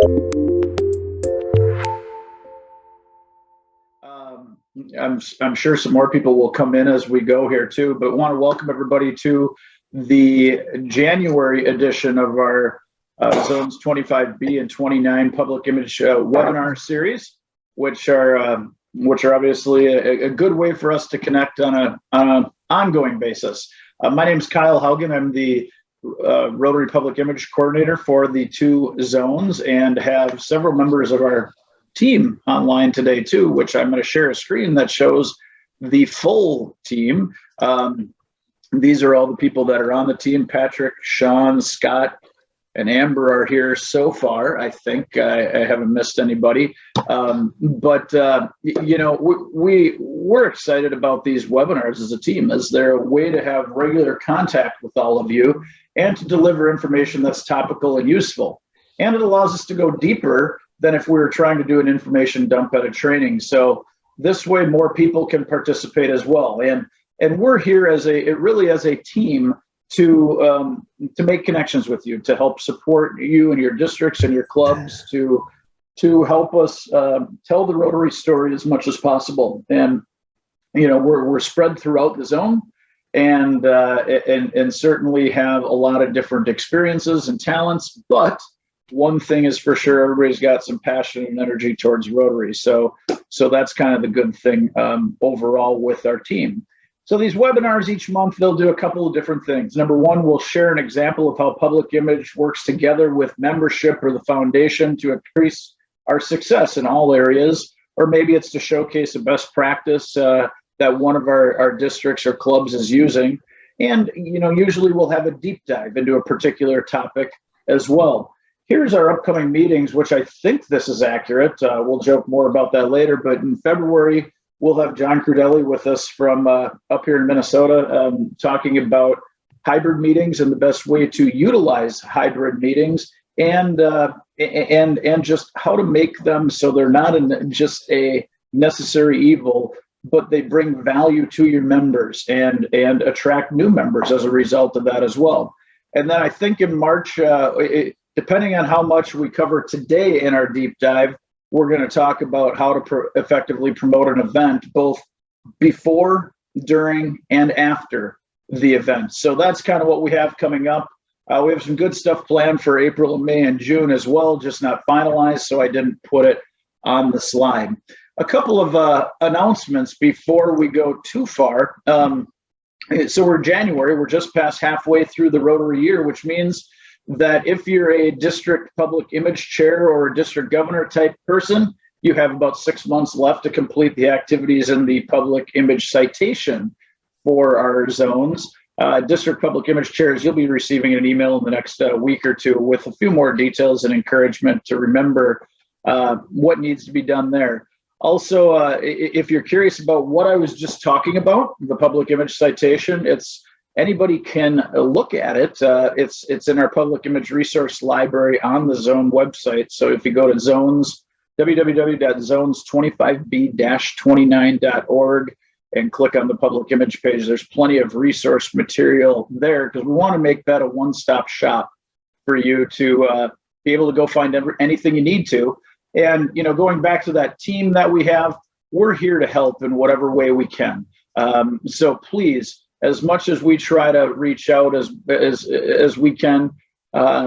I'm sure some more people will come in as we go here too, but want to welcome everybody to the January edition of our Zones 25B and 29 Public Image webinar series, which are obviously a good way for us to connect on an ongoing basis. My name is Kyle Haugen. I'm the Rotary Public Image Coordinator for the two zones and have several members of our team online today too, which I'm going to share a screen that shows the full team. These are all the people that are on the team. Patrick, Sean, Scott, and Amber are here so far. I think I haven't missed anybody. You know, we're excited about these webinars as a team, as they're a way to have regular contact with all of you and to deliver information that's topical and useful. And it allows us to go deeper than if we were trying to do an information dump at a training. So this way more people can participate as well. And we're here as a team to make connections with you, to help support you and your districts and your clubs, to help us tell the Rotary story as much as possible. And you know, we're spread throughout the zone, and certainly have a lot of different experiences and talents. But one thing is for sure, everybody's got some passion and energy towards Rotary. So that's kind of the good thing overall with our team. So these webinars each month, they'll do a couple of different things. Number one, we'll share an example of how public image works together with membership or the foundation to increase our success in all areas. Or maybe it's to showcase a best practice that one of our districts or clubs is using. And you know, usually we'll have a deep dive into a particular topic as well. Here's our upcoming meetings, which I think this is accurate. We'll joke more about that later, but in February, we'll have John Crudelli with us from up here in Minnesota, talking about hybrid meetings and the best way to utilize hybrid meetings, and just how to make them so they're not just a necessary evil, but they bring value to your members and attract new members as a result of that as well. And then I think in March, depending on how much we cover today in our deep dive, we're going to talk about how to effectively promote an event, both before, during, and after the event. So that's kind of what we have coming up. We have some good stuff planned for April, May, and June as well, just not finalized, so I didn't put it on the slide. A couple of announcements before we go too far. So we're January, we're just past halfway through the Rotary year, which means that if you're a district public image chair or a district governor type person, you have about 6 months left to complete the activities in the public image citation for our zones. District public image chairs, you'll be receiving an email in the next week or two with a few more details and encouragement to remember what needs to be done there. Also, if you're curious about what I was just talking about, the public image citation, anybody can look at it. It's in our public image resource library on the zone website. So if you go to zones, www.zones25b-29.org, and click on the public image page, there's plenty of resource material there, because we want to make that a one-stop shop for you to be able to go find anything you need to. And you know, going back to that team that we have, we're here to help in whatever way we can. So please, as much as we try to reach out as we can,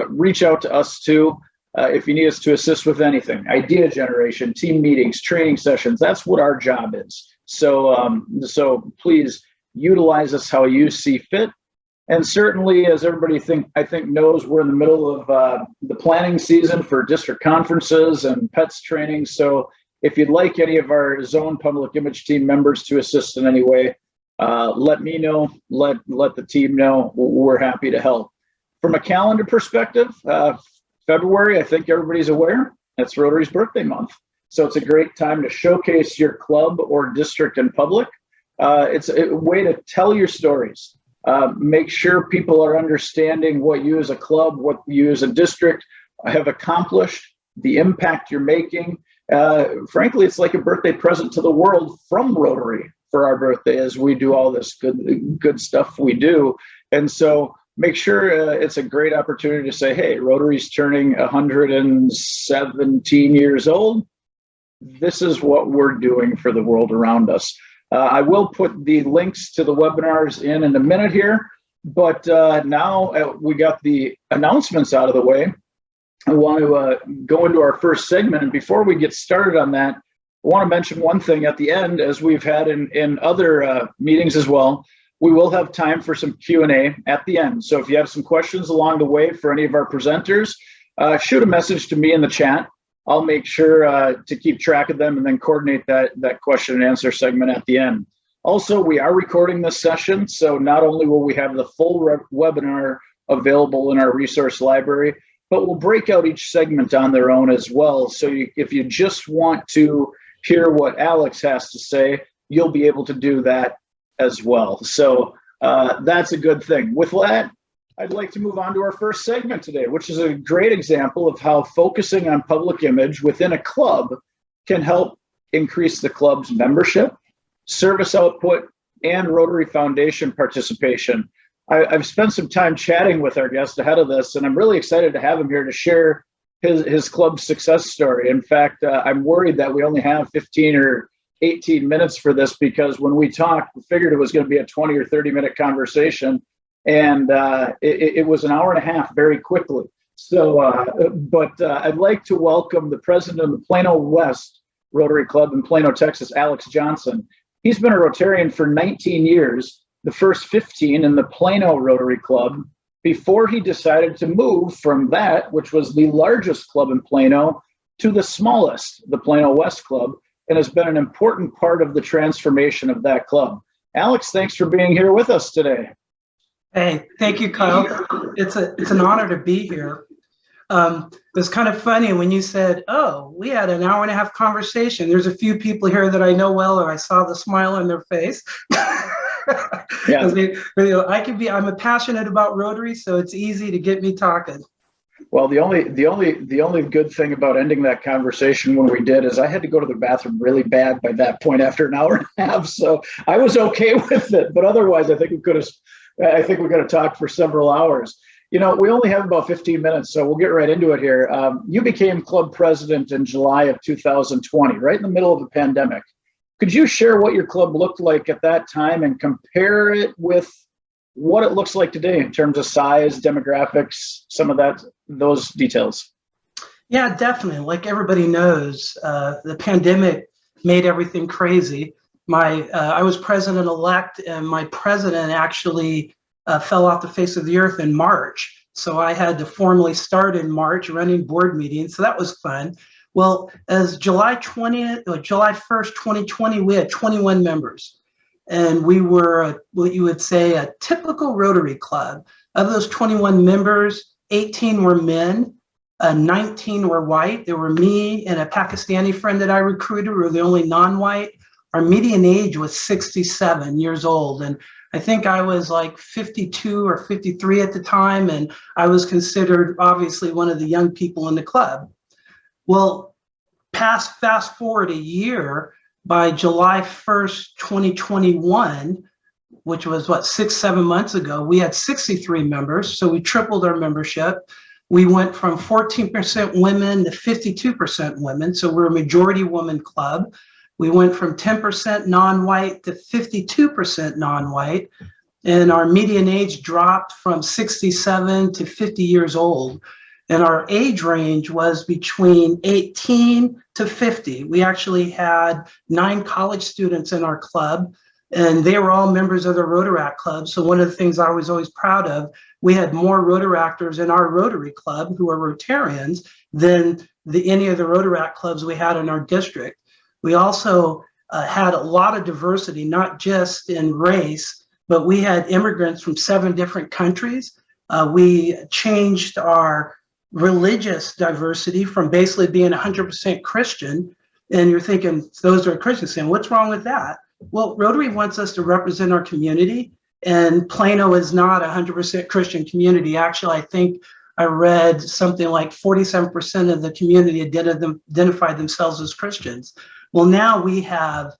reach out to us too. If you need us to assist with anything, idea generation, team meetings, training sessions, that's what our job is. So please utilize us how you see fit. And certainly, as everybody I think knows, we're in the middle of the planning season for district conferences and PETS training. So if you'd like any of our zone public image team members to assist in any way, let me know, let the team know. We're happy to help. From a calendar perspective, February, I think everybody's aware, that's Rotary's birthday month. So it's a great time to showcase your club or district in public. It's a way to tell your stories. Make sure people are understanding what you as a club, what you as a district have accomplished, the impact you're making. Frankly, it's like a birthday present to the world from Rotary for our birthday, as we do all this good stuff we do. And so make sure it's a great opportunity to say, hey, Rotary's turning 117 years old. This is what we're doing for the world around us. I will put the links to the webinars in a minute here, but now we got the announcements out of the way. I want to go into our first segment. And before we get started on that, I want to mention one thing at the end, as we've had in other meetings as well. We will have time for some Q&A at the end. So if you have some questions along the way for any of our presenters, shoot a message to me in the chat. I'll make sure to keep track of them and then coordinate that question and answer segment at the end. Also, we are recording this session, so not only will we have the full webinar available in our resource library, but we'll break out each segment on their own as well. So if you just want to hear what Alex has to say, you'll be able to do that as well. So that's a good thing. With that, I'd like to move on to our first segment today, which is a great example of how focusing on public image within a club can help increase the club's membership, service output, and Rotary Foundation participation. I've spent some time chatting with our guest ahead of this, and I'm really excited to have him here to share his club's success story. In fact, I'm worried that we only have 15 or 18 minutes for this, because when we talked, we figured it was going to be a 20 or 30-minute conversation. And it was an hour and a half very quickly. So, I'd like to welcome the president of the Plano West Rotary Club in Plano, Texas, Alex Johnson. He's been a Rotarian for 19 years, the first 15 in the Plano Rotary Club, before he decided to move from that, which was the largest club in Plano, to the smallest, the Plano West Club, and has been an important part of the transformation of that club. Alex, thanks for being here with us today. Hey, thank you, Kyle. It's an honor to be here. It was kind of funny when you said, oh, we had an hour and a half conversation. There's a few people here that I know well, and I saw the smile on their face. Yeah. I'm passionate about Rotary, so it's easy to get me talking. Well, the only good thing about ending that conversation when we did is I had to go to the bathroom really bad by that point after an hour and a half. So I was okay with it, but otherwise I think we could have talked for several hours. You know, we only have about 15 minutes, so we'll get right into it here. You became club president in July of 2020, right in the middle of the pandemic. Could you share what your club looked like at that time and compare it with what it looks like today in terms of size, demographics, some of those details? Yeah, definitely. Like everybody knows, the pandemic made everything crazy. I was president-elect, and my president actually fell off the face of the earth in March. So I had to formally start in March running board meetings. So that was fun. Well, as July 1st, 2020, we had 21 members. And we were what you would say a typical Rotary club. Of those 21 members, 18 were men, 19 were white. There were me and a Pakistani friend that I recruited. We were the only non-white. Our median age was 67 years old. And I think I was like 52 or 53 at the time. And I was considered obviously one of the young people in the club. Well, fast forward a year, by July 1st, 2021, which was 6-7 months ago, we had 63 members. So we tripled our membership. We went from 14% women to 52% women. So we're a majority woman club. We went from 10% non-white to 52% non-white. And our median age dropped from 67 to 50 years old. And our age range was between 18 to 50. We actually had 9 college students in our club, and they were all members of the Rotaract Club. So one of the things I was always proud of, we had more Rotaractors in our Rotary Club who are Rotarians than any of the Rotaract clubs we had in our district. We also had a lot of diversity, not just in race, but we had immigrants from 7 different countries. We changed our religious diversity from basically being 100% Christian. And you're thinking, those are Christians saying, what's wrong with that? Well, Rotary wants us to represent our community, and Plano is not a 100% Christian community. Actually, I think I read something like 47% of the community identified themselves as Christians. Well, now we have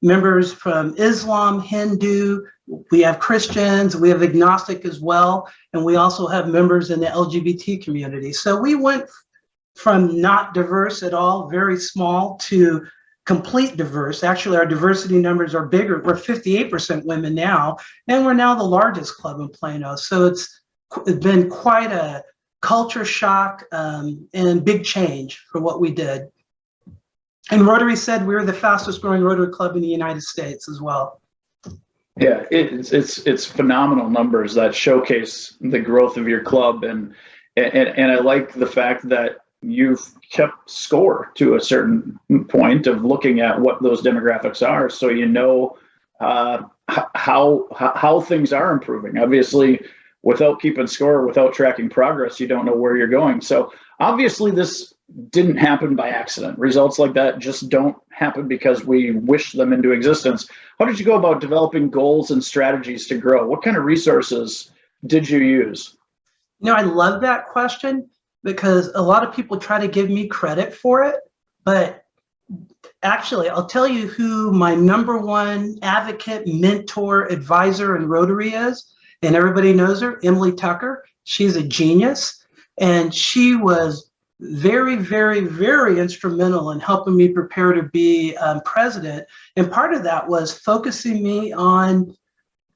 members from Islam, Hindu, We have Christians, we have agnostic as well, and we also have members in the LGBT community. So we went from not diverse at all, very small, to complete diverse. Actually, our diversity numbers are bigger. We're 58% women now, and we're now the largest club in Plano. So it's been quite a culture shock and big change for what we did. And Rotary said we were the fastest growing Rotary club in the United States as well. Yeah, it's phenomenal numbers that showcase the growth of your club, and I like the fact that you've kept score to a certain point of looking at what those demographics are, so you know how things are improving. Obviously, without keeping score, without tracking progress, you don't know where you're going. So obviously, this didn't happen by accident. Results like that just don't happen because we wish them into existence. How did you go about developing goals and strategies to grow? What kind of resources did you use? You know, I love that question because a lot of people try to give me credit for it, but actually, I'll tell you who my number one advocate, mentor, advisor in Rotary is, and everybody knows her, Emily Tucker. She's a genius, and she was very, very, very instrumental in helping me prepare to be president. And part of that was focusing me on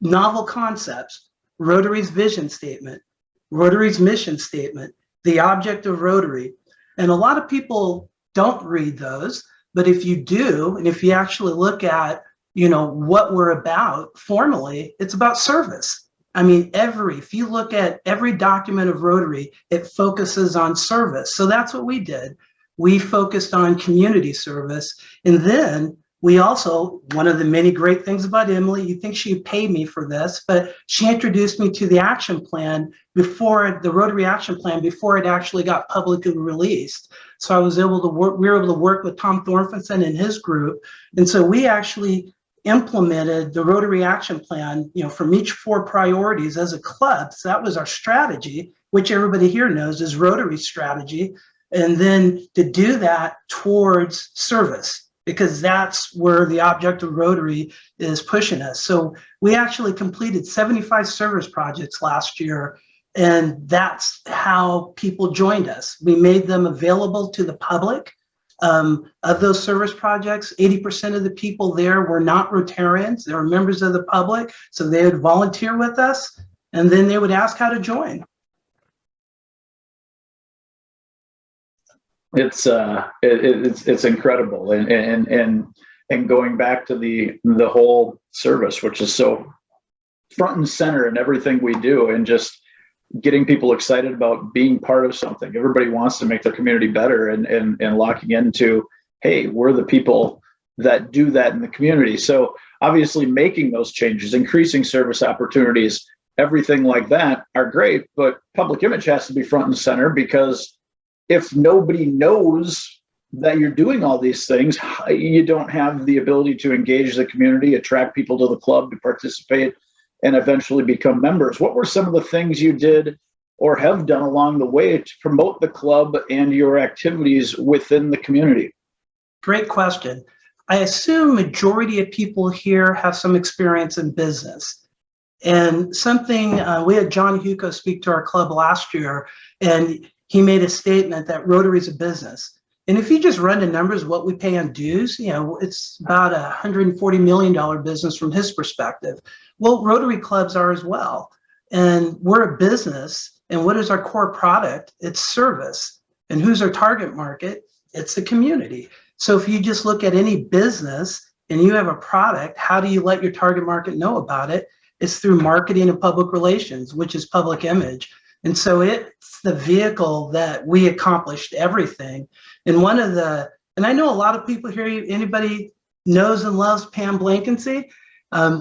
novel concepts, Rotary's vision statement, Rotary's mission statement, the object of Rotary. And a lot of people don't read those, but if you do, and if you actually look at, you know, what we're about formally, it's about service. I mean, if you look at every document of Rotary, it focuses on service. So that's what we did. We focused on community service. And then we also, one of the many great things about Emily, you think she paid me for this, but she introduced me to the action plan before the Rotary action plan, before it actually got publicly released. So I was able to work, we were able to work with Tom Thornfinson and his group. And so we actually implemented the Rotary action plan, you know, from each 4 priorities as a club. So that was our strategy, which everybody here knows is Rotary strategy. And then to do that towards service, because that's where the object of Rotary is pushing us. So we actually completed 75 service projects last year, and that's how people joined us. We made them available to the public. Of those service projects, 80% of the people there were not Rotarians. They were members of the public. So they would volunteer with us, and then they would ask how to join. It's incredible, and going back to the whole service, which is so front and center in everything we do, and just getting people excited about being part of something. Everybody wants to make their community better, and locking into, hey, we're the people that do that in the community. So obviously making those changes, increasing service opportunities, everything like that are great, but public image has to be front and center, because if nobody knows that you're doing all these things, you don't have the ability to engage the community, attract people to the club to participate, and eventually become members. What were some of the things you did or have done along the way to promote the club and your activities within the community? Great question. I assume majority of people here have some experience in business. And something, we had John Huco speak to our club last year, and he made a statement that Rotary is a business. And if you just run the numbers, what we pay on dues, you know, it's about a $140 million business from his perspective. Well, Rotary clubs are as well. And we're a business. And what is our core product? It's service. And who's our target market? It's the community. So if you just look at any business and you have a product, how do you let your target market know about it? It's through marketing and public relations, which is public image. And so it's the vehicle that we accomplished everything. And and I know a lot of people here, anybody knows and loves Pam Blankensee.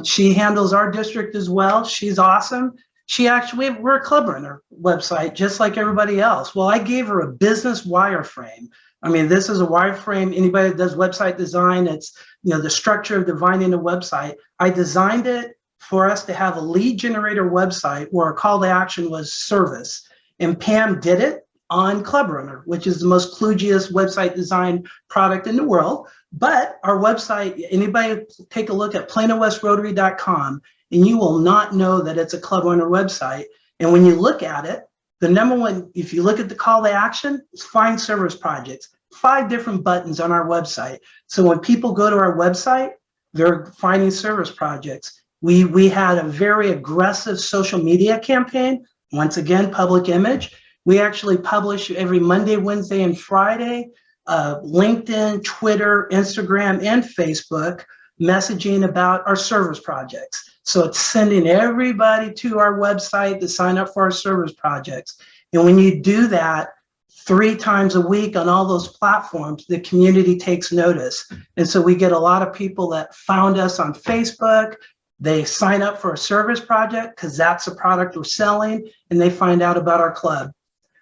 She handles our district as well. She's awesome. We're a club runner website, just like everybody else. Well, I gave her a business wireframe. I mean, this is a wireframe. Anybody that does website design, it's, you know, the structure of designing a website. I designed it for us to have a lead generator website where our call to action was service. And Pam did it on Club Runner, which is the most kludgiest website design product in the world. But our website, anybody take a look at planowwestrotary.com, and you will not know that it's a club on our website. And when you look at it, the number one, if you look at the call to action, is find service projects, 5 different buttons on our website. So when people go to our website, they're finding service projects. We had a very aggressive social media campaign. Once again, Public Image. We actually publish every Monday, Wednesday, and Friday, LinkedIn, Twitter, Instagram, and Facebook messaging about our service projects. So it's sending everybody to our website to sign up for our service projects. And when you do that 3 times a week on all those platforms, the community takes notice. And so we get a lot of people that found us on Facebook. They sign up for a service project because that's a product we're selling, and they find out about our club.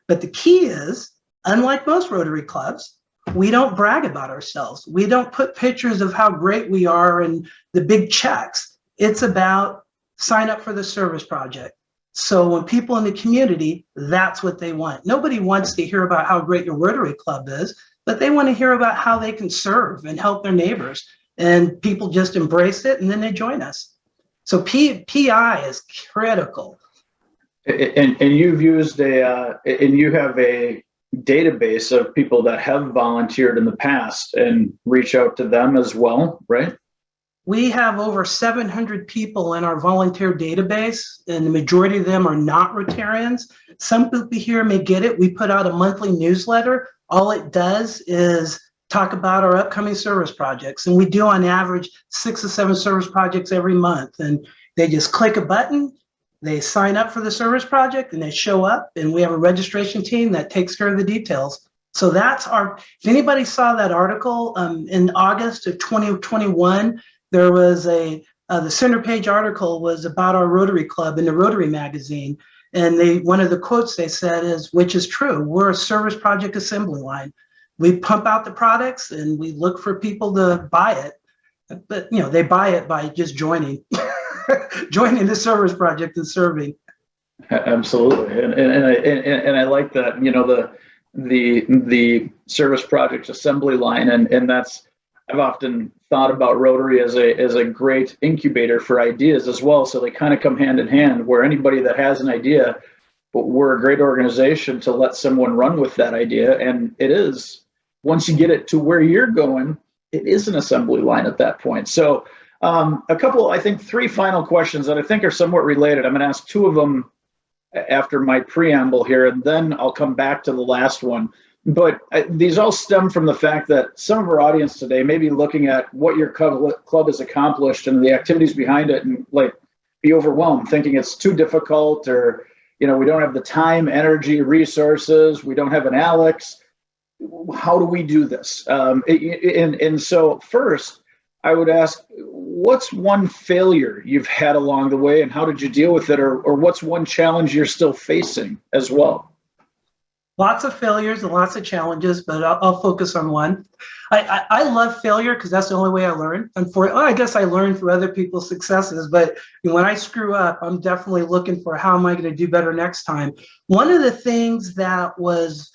But the key is, unlike most Rotary clubs, we don't brag about ourselves. We don't put pictures of how great we are and the big checks. It's about sign up for the service project. So when people in the community, that's what they want. Nobody wants to hear about how great your Rotary club is, but they want to hear about how they can serve and help their neighbors. And people just embrace it, and then they join us. So PI is critical. And you've used and you have a database of people that have volunteered in the past and reach out to them as well, right? We have over 700 people in our volunteer database, and the majority of them are not Rotarians. Some people here may get it. We put out a monthly newsletter. All it does is talk about our upcoming service projects. And we do on average 6 to 7 service projects every month. And they just click a button, they sign up for the service project, and they show up, and we have a registration team that takes care of the details. So that's if anybody saw that article in August of 2021, there was the center page article was about our Rotary Club in the Rotary magazine. And one of the quotes they said is, which is true, we're a service project assembly line. We pump out the products and we look for people to buy it. But they buy it by just joining the service project and serving. Absolutely. And I like that, the service project assembly line. And that's, I've often thought about Rotary as a great incubator for ideas as well. So they kind of come hand in hand, where anybody that has an idea, but we're a great organization to let someone run with that idea. And it is, once you get it to where you're going, it is an assembly line at that point. So a couple, I think 3 final questions that I think are somewhat related. I'm going to ask 2 of them after my preamble here, and then I'll come back to the last one. But these all stem from the fact that some of our audience today may be looking at what your club has accomplished and the activities behind it, and be overwhelmed, thinking it's too difficult, or we don't have the time, energy, resources, we don't have an Alex. How do we do this? And so first, I would ask, what's one failure you've had along the way, and how did you deal with it? Or what's one challenge you're still facing as well? Lots of failures and lots of challenges, but I'll focus on one. I love failure because that's the only way I learn. I guess I learn through other people's successes, but when I screw up, I'm definitely looking for how am I going to do better next time. One of the things that was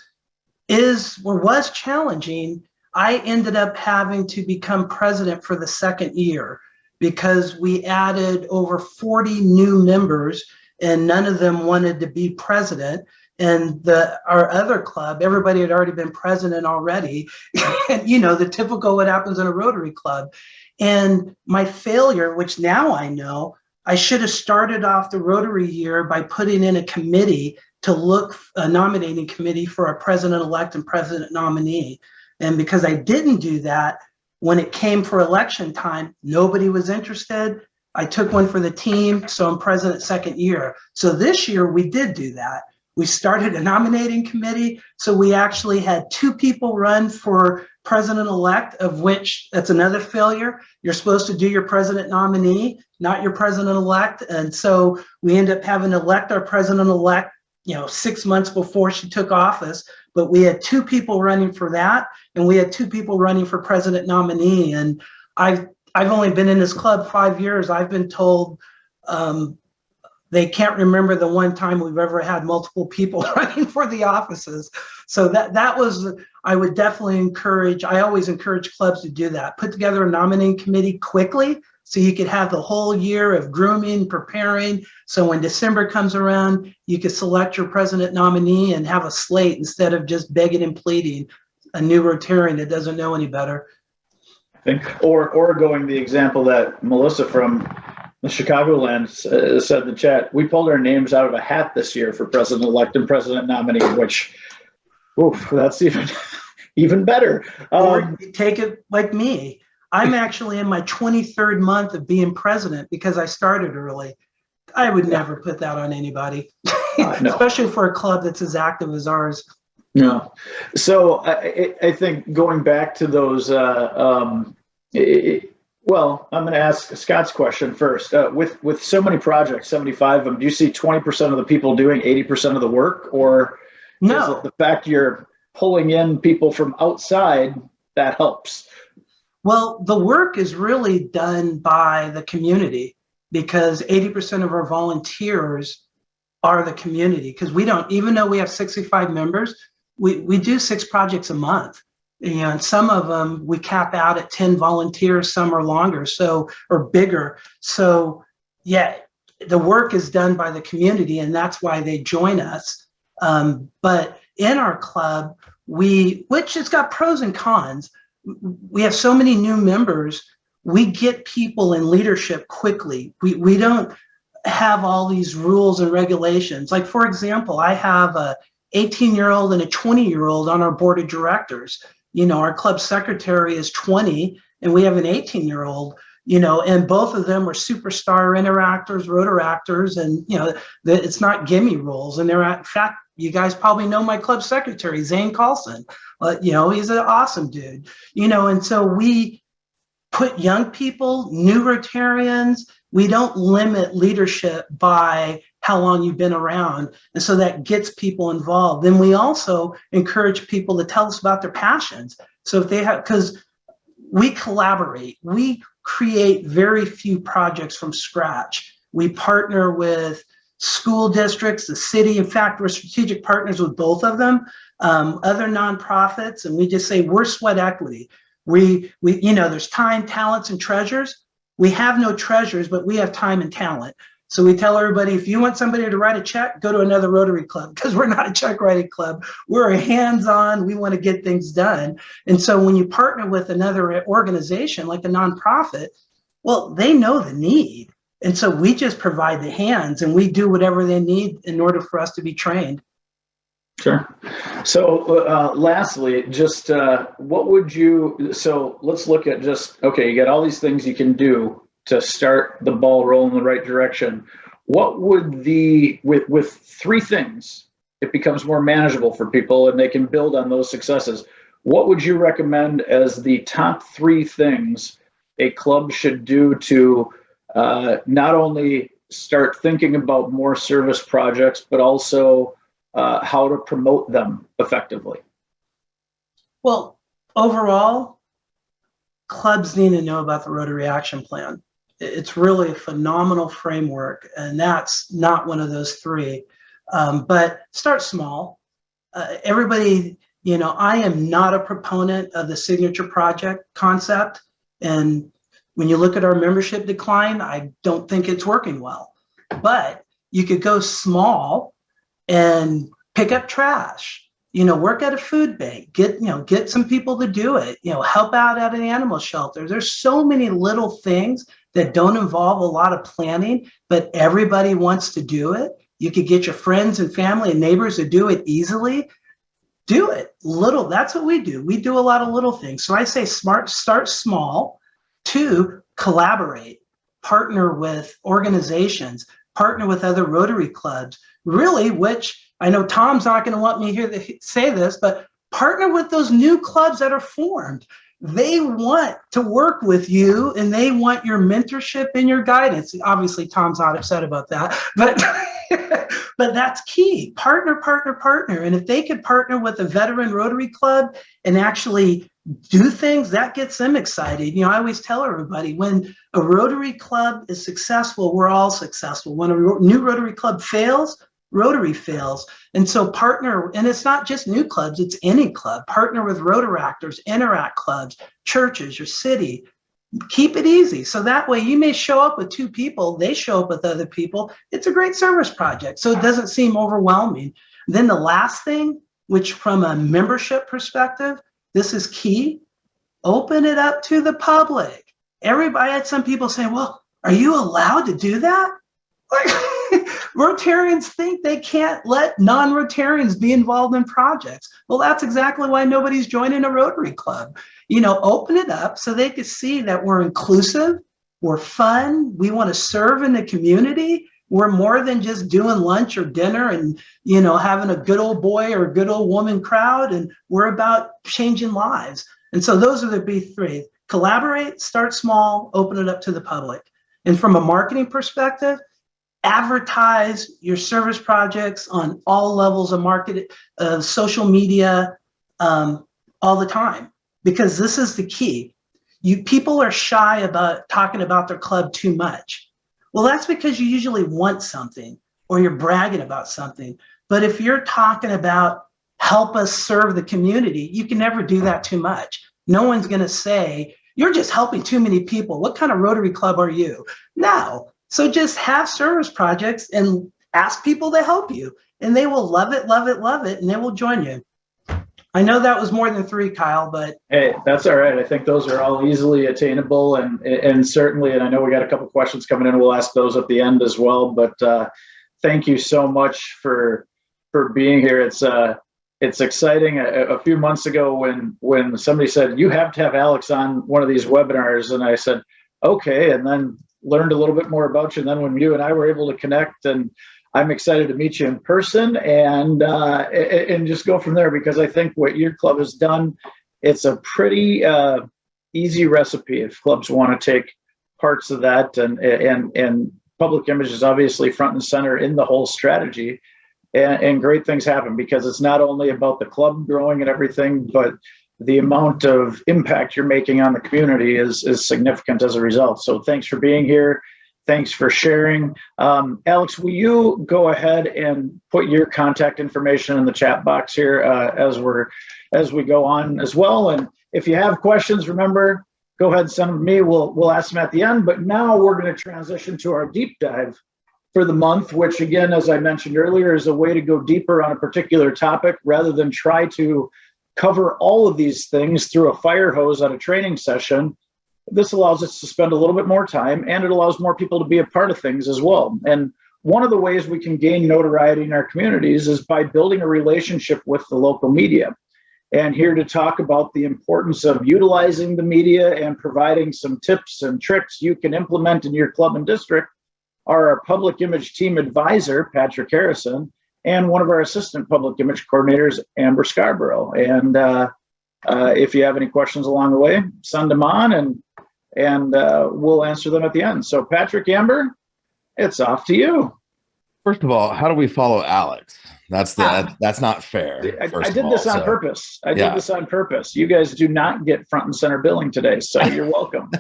challenging, I ended up having to become president for the 2nd year because we added over 40 new members and none of them wanted to be president. And our other club, everybody had already been president already. And the typical what happens in a Rotary club. And my failure, which now I know, I should have started off the Rotary year by putting in a committee to a nominating committee for a president-elect and president nominee. And because I didn't do that, when it came for election time, nobody was interested. I took one for the team, so I'm president 2nd year. So this year we did do that. We started a nominating committee. So we actually had 2 people run for president-elect, of which that's another failure. You're supposed to do your president nominee, not your president-elect. And so we end up having to elect our president-elect 6 months before she took office, but we had 2 people running for that, and we had 2 people running for president nominee. And I've only been in this club 5 years. I've been told they can't remember the one time we've ever had multiple people running for the offices. So that was, I would definitely I always encourage clubs to do that. Put together a nominating committee quickly So you could have the whole year of grooming, preparing. So when December comes around, you could select your president nominee and have a slate instead of just begging and pleading a new Rotarian that doesn't know any better. I think, or going the example that Melissa from the Chicagoland said in the chat, we pulled our names out of a hat this year for president-elect and president nominee, which, oof, that's even better. Or you take it like me. I'm actually in my 23rd month of being president because I started early. I would never put that on anybody, no. Especially for a club that's as active as ours. No. So I think going back to those, well, I'm going to ask Scott's question first. With so many projects, 75 of them, do you see 20% of the people doing 80% of the work? Or no. Is it the fact you're pulling in people from outside that helps? Well, the work is really done by the community because 80% of our volunteers are the community. Because we don't, even though we have 65 members, we do 6 projects a month. And some of them we cap out at 10 volunteers, some are longer, so, or bigger. So yeah, the work is done by the community and that's why they join us. But in our club, which has got pros and cons, we have so many new members, we get people in leadership quickly. We don't have all these rules and regulations. Like for example, I have a 18-year-old and a 20-year-old on our board of directors. You know, our club secretary is 20 and we have an 18-year-old, you know, and both of them are superstar interactors, Rotaractors, and, you know, it's not gimme roles. And they're, in fact, you guys probably know my club secretary, Zane Carlson. You know, he's an awesome dude, you know, and so we put young people, new Rotarians, we don't limit leadership by how long you've been around. And so that gets people involved. Then we also encourage people to tell us about their passions. So if they have, because we collaborate, we create very few projects from scratch. We partner with school districts, the city. In fact, we're strategic partners with both of them, other nonprofits, and we just say we're sweat equity. We you know, there's time, talents, and treasures. We have no treasures, but we have time and talent. So we tell everybody, if you want somebody to write a check, go to another Rotary club, because we're not a check writing club. We're hands-on. We want to get things done. And so when you partner with another organization like a nonprofit, well, they know the need. And so we just provide the hands and we do whatever they need in order for us to be trained. Sure. So lastly, just what would you, so let's look at just, okay, you got all these things you can do to start the ball rolling in the right direction. What would with 3 things, it becomes more manageable for people and they can build on those successes. What would you recommend as the top 3 things a club should do to not only start thinking about more service projects, but also how to promote them effectively? Well, overall, clubs need to know about the Rotary Action Plan. It's really a phenomenal framework, and that's not one of those 3. But start small. Everybody, you know, I am not a proponent of the signature project concept. And when you look at our membership decline, I don't think it's working well. But you could go small and pick up trash, you know, work at a food bank, get some people to do it, you know, help out at an animal shelter. There's so many little things that don't involve a lot of planning, but everybody wants to do it. You could get your friends and family and neighbors to do it easily. Do it little. That's what we do. We do a lot of little things. So I say start small. 2, collaborate, partner with organizations, partner with other Rotary clubs, really, which I know Tom's not going to want me here to say this, but partner with those new clubs that are formed. They want to work with you and they want your mentorship and your guidance. Obviously, Tom's not upset about that, but but that's key. Partner. And if they could partner with a veteran Rotary club and actually do things, that gets them excited. You know, I always tell everybody, when a Rotary club is successful, we're all successful. When a new Rotary club fails, Rotary fails. And so partner, and it's not just new clubs, it's any club. Partner with Rotaractors, Interact clubs, churches, your city. Keep it easy. So that way you may show up with 2 people, they show up with other people. It's a great service project. So it doesn't seem overwhelming. Then the last thing, which from a membership perspective, this is key, open it up to the public. Everybody, I had some people saying, well, are you allowed to do that? Like, Rotarians think they can't let non-Rotarians be involved in projects. Well, that's exactly why nobody's joining a Rotary Club. Open it up so they can see that we're inclusive, we're fun, we want to serve in the community. We're more than just doing lunch or dinner and, having a good old boy or a good old woman crowd, and we're about changing lives. And so those are the big 3. Collaborate, start small, open it up to the public. And from a marketing perspective, advertise your service projects on all levels of market, social media, all the time, because this is the key. People are shy about talking about their club too much. Well, that's because you usually want something or you're bragging about something. But if you're talking about help us serve the community, you can never do that too much. No one's going to say, you're just helping too many people. What kind of Rotary Club are you? No. So just have service projects and ask people to help you, and they will love it, love it, love it, and they will join you. I know that was more than 3, Kyle, but hey, that's all right. I think those are all easily attainable, and certainly, and I know we got a couple questions coming in. We'll ask those at the end as well. But thank you so much for being here. It's exciting. A few months ago, when somebody said you have to have Alex on one of these webinars, and I said okay, and then learned a little bit more about you. And then when you and I were able to connect, and I'm excited to meet you in person and just go from there, because I think what your club has done, it's a pretty easy recipe if clubs want to take parts of that, and public image is obviously front and center in the whole strategy, and great things happen because it's not only about the club growing and everything, but the amount of impact you're making on the community is significant as a result. So thanks for being here. Thanks for sharing. Alex, will you go ahead and put your contact information in the chat box here as we go on as well? And if you have questions, remember, go ahead and send them to me. We'll ask them at the end. But now we're going to transition to our deep dive for the month, which again, as I mentioned earlier, is a way to go deeper on a particular topic rather than try to cover all of these things through a fire hose at a training session. This allows us to spend a little bit more time, and it allows more people to be a part of things as well. And one of the ways we can gain notoriety in our communities is by building a relationship with the local media. And here to talk about the importance of utilizing the media and providing some tips and tricks you can implement in your club and district are our public image team advisor, Patrick Harrison, and one of our assistant public image coordinators, Amber Scarborough. And if you have any questions along the way, send them on, and we'll answer them at the end. So Patrick, Amber, it's off to you. First of all, how do we follow Alex? That's not fair. I did this on purpose. I did this on purpose. You guys do not get front and center billing today, so you're welcome.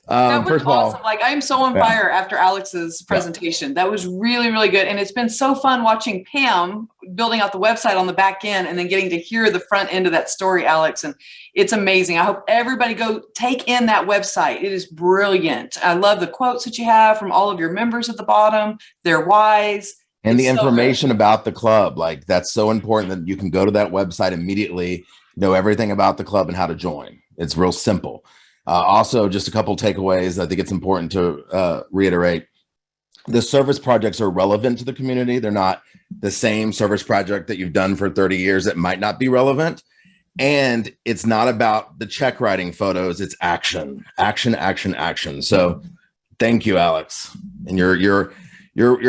That was first of all, awesome. Like, I'm so on fire after Alex's presentation. That was really, really good. And it's been so fun watching Pam building out the website on the back end and then getting to hear the front end of that story, Alex. And it's amazing. I hope everybody go take in that website. It is brilliant. I love the quotes that you have from all of your members at the bottom. They're wise. And the information about the club, like, that's so important that you can go to that website immediately, know everything about the club and how to join. It's real simple. Also, just a couple takeaways. I think it's important to reiterate. The service projects are relevant to the community. They're not the same service project that you've done for 30 years that might not be relevant. And it's not about the check writing photos. It's action, action, action, action. So thank you, Alex. And you're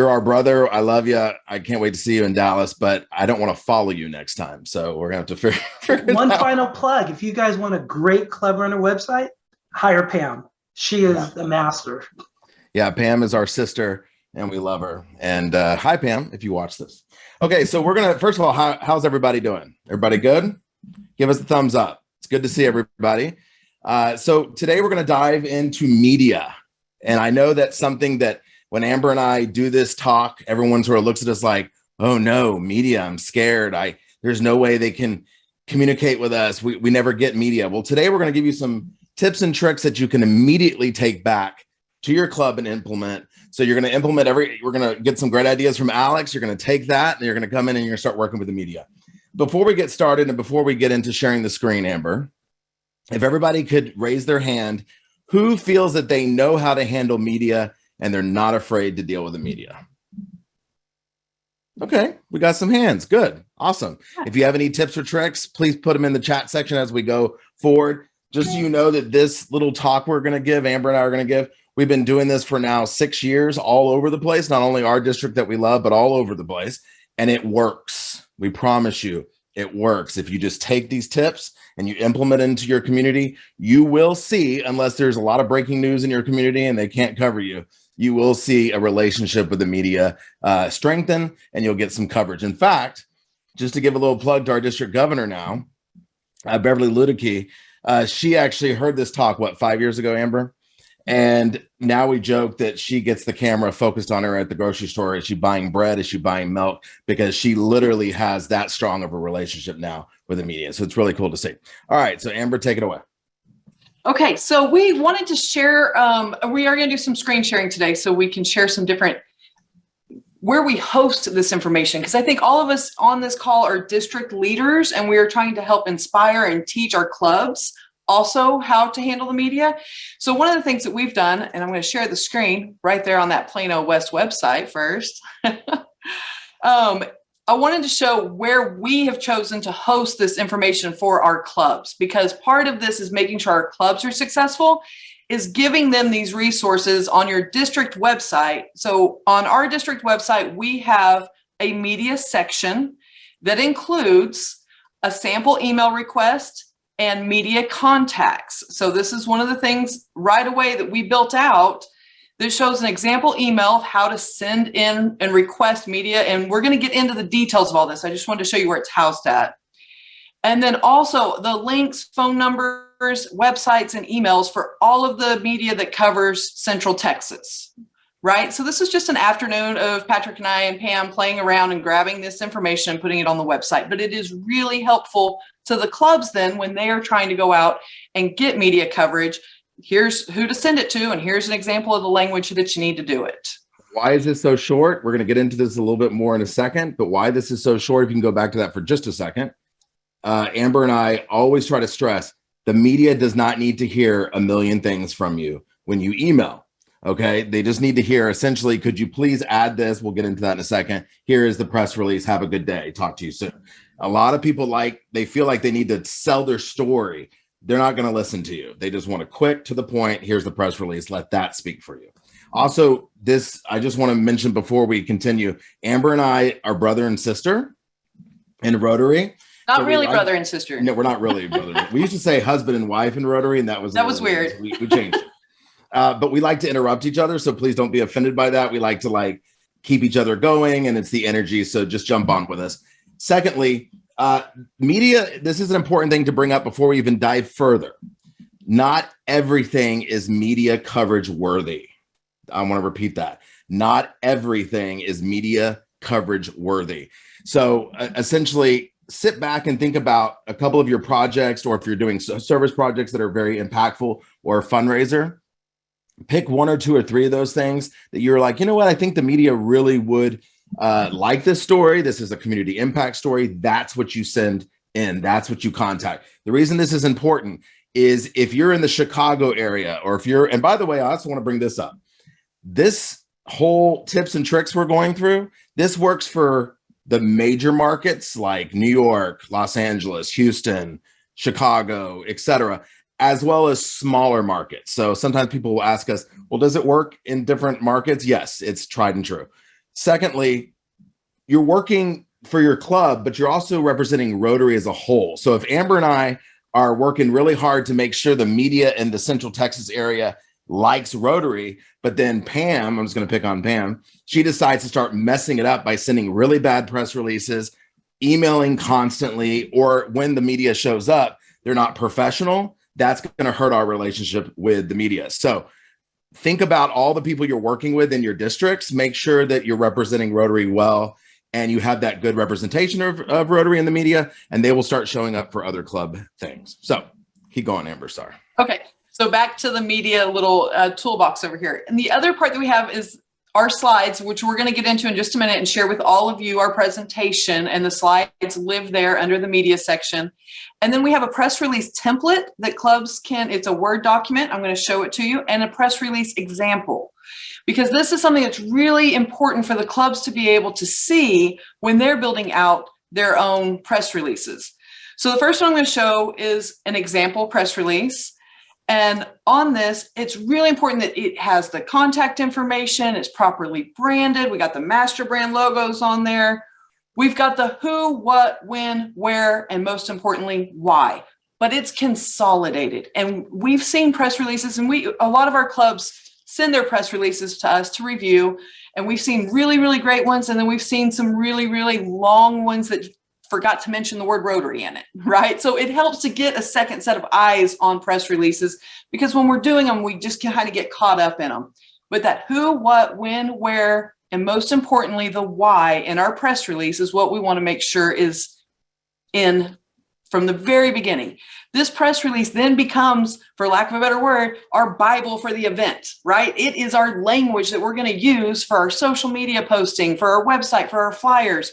our brother. I love you. I can't wait to see you in Dallas, but I don't want to follow you next time. So we're going to have to figure One final plug. If you guys want a great club runner website, hire Pam. She is the master. Yeah, Pam is our sister, and we love her. And hi, Pam, if you watch this. Okay, so we're going to, first of all, how's everybody doing? Everybody good? Give us a thumbs up. It's good to see everybody. So today we're going to dive into media. And I know that's something that when Amber and I do this talk, everyone sort of looks at us like, oh no, media, I'm scared. There's no way they can communicate with us. We never get media. Well, today we're going to give you some tips and tricks that you can immediately take back to your club and implement. So you're going to implement we're going to get some great ideas from Alex. You're going to take that and you're going to come in and you're going to start working with the media. Before we get started and before we get into sharing the screen, Amber, if everybody could raise their hand, who feels that they know how to handle media and they're not afraid to deal with the media? Okay, we got some hands. Good. Awesome. If you have any tips or tricks, please put them in the chat section as we go forward. Just so you know that this little talk we're going to give, Amber and I are going to give, we've been doing this for now 6 years all over the place, not only our district that we love, but all over the place. And it works. We promise you it works. If you just take these tips and you implement it into your community, you will see, unless there's a lot of breaking news in your community and they can't cover you, you will see a relationship with the media strengthen and you'll get some coverage. In fact, just to give a little plug to our district governor now, Beverly Ludicky, she actually heard this talk, 5 years ago, Amber? And now we joke that she gets the camera focused on her at the grocery store. Is she buying bread? Is she buying milk? Because she literally has that strong of a relationship now with the media. So it's really cool to see. All right. So Amber, take it away. Okay. So we wanted to share, we are going to do some screen sharing today so we can share some different where we host this information. Because I think all of us on this call are district leaders and we are trying to help inspire and teach our clubs also how to handle the media. So one of the things that we've done, and I'm going to share the screen right there on that Plano West website first. I wanted to show where we have chosen to host this information for our clubs, because part of this is making sure our clubs are successful, is giving them these resources on your district website. So on our district website, we have a media section that includes a sample email request and media contacts. So this is one of the things right away that we built out that shows an example email of how to send in and request media. And we're going to get into the details of all this. I just wanted to show you where it's housed at. And then also the links, phone numbers, websites, and emails for all of the media that covers Central Texas, right? So this is just an afternoon of Patrick and I and Pam playing around and grabbing this information and putting it on the website. But it is really helpful to the clubs then when they are trying to go out and get media coverage. Here's who to send it to, and here's an example of the language that you need to do it. Why is this so short? We're going to get into this a little bit more in a second, but why this is so short, if you can go back to that for just a second. Amber and I always try to stress the media does not need to hear a million things from you when you email. Okay, they just need to hear essentially, could you please add this? We'll get into that in a second. Here is the press release. Have a good day. Talk to you soon. A lot of people they feel like they need to sell their story. They're not going to listen to you. They just want to quick to the point. Here's the press release. Let that speak for you. Also, I just want to mention before we continue, Amber and I are brother and sister in Rotary. Not really brother and sister. No, we're not really brother. We used to say husband and wife in Rotary, and that was weird. We changed it. But we like to interrupt each other, so please don't be offended by that. We like to keep each other going, and it's the energy, so just jump on with us. Secondly, media, this is an important thing to bring up before we even dive further. Not everything is media coverage worthy. I want to repeat that. Not everything is media coverage worthy. So essentially, sit back and think about a couple of your projects, or if you're doing service projects that are very impactful or a fundraiser, pick one or two or three of those things that you're like, you know what, I think the media really would like this story. This is a community impact story. That's what you send in. That's what you contact. The reason this is important is if you're in the Chicago area, or if you're, and by the way, I also want to bring this up. This whole tips and tricks we're going through, this works for the major markets like New York, Los Angeles, Houston, Chicago, etc., as well as smaller markets. So sometimes people will ask us, well, does it work in different markets? Yes, it's tried and true. Secondly, you're working for your club, but you're also representing Rotary as a whole. So if Amber and I are working really hard to make sure the media in the Central Texas area likes Rotary, but then Pam, I'm just going to pick on Pam, she decides to start messing it up by sending really bad press releases, emailing constantly, or when the media shows up, they're not professional. That's going to hurt our relationship with the media. So think about all the people you're working with in your districts. Make sure that you're representing Rotary well, and you have that good representation of Rotary in the media, and they will start showing up for other club things. So keep going, Amber. Sorry. Okay. So back to the media little toolbox over here. And the other part that we have is our slides, which we're going to get into in just a minute and share with all of you our presentation, and the slides live there under the media section. And then we have a press release template that clubs can, it's a Word document, I'm going to show it to you, and a press release example. Because this is something that's really important for the clubs to be able to see when they're building out their own press releases. So the first one I'm going to show is an example press release. And on this, it's really important that it has the contact information, it's properly branded. We got the master brand logos on there. We've got the who, what, when, where, and most importantly, why. But it's consolidated. And we've seen press releases, and a lot of our clubs send their press releases to us to review. And we've seen really, really great ones. And then we've seen some really, really long ones that forgot to mention the word Rotary in it, right? So it helps to get a second set of eyes on press releases, because when we're doing them, we just can kind of get caught up in them. But that who, what, when, where, and most importantly, the why in our press release is what we want to make sure is in from the very beginning. This press release then becomes, for lack of a better word, our Bible for the event, right? It is our language that we're going to use for our social media posting, for our website, for our flyers.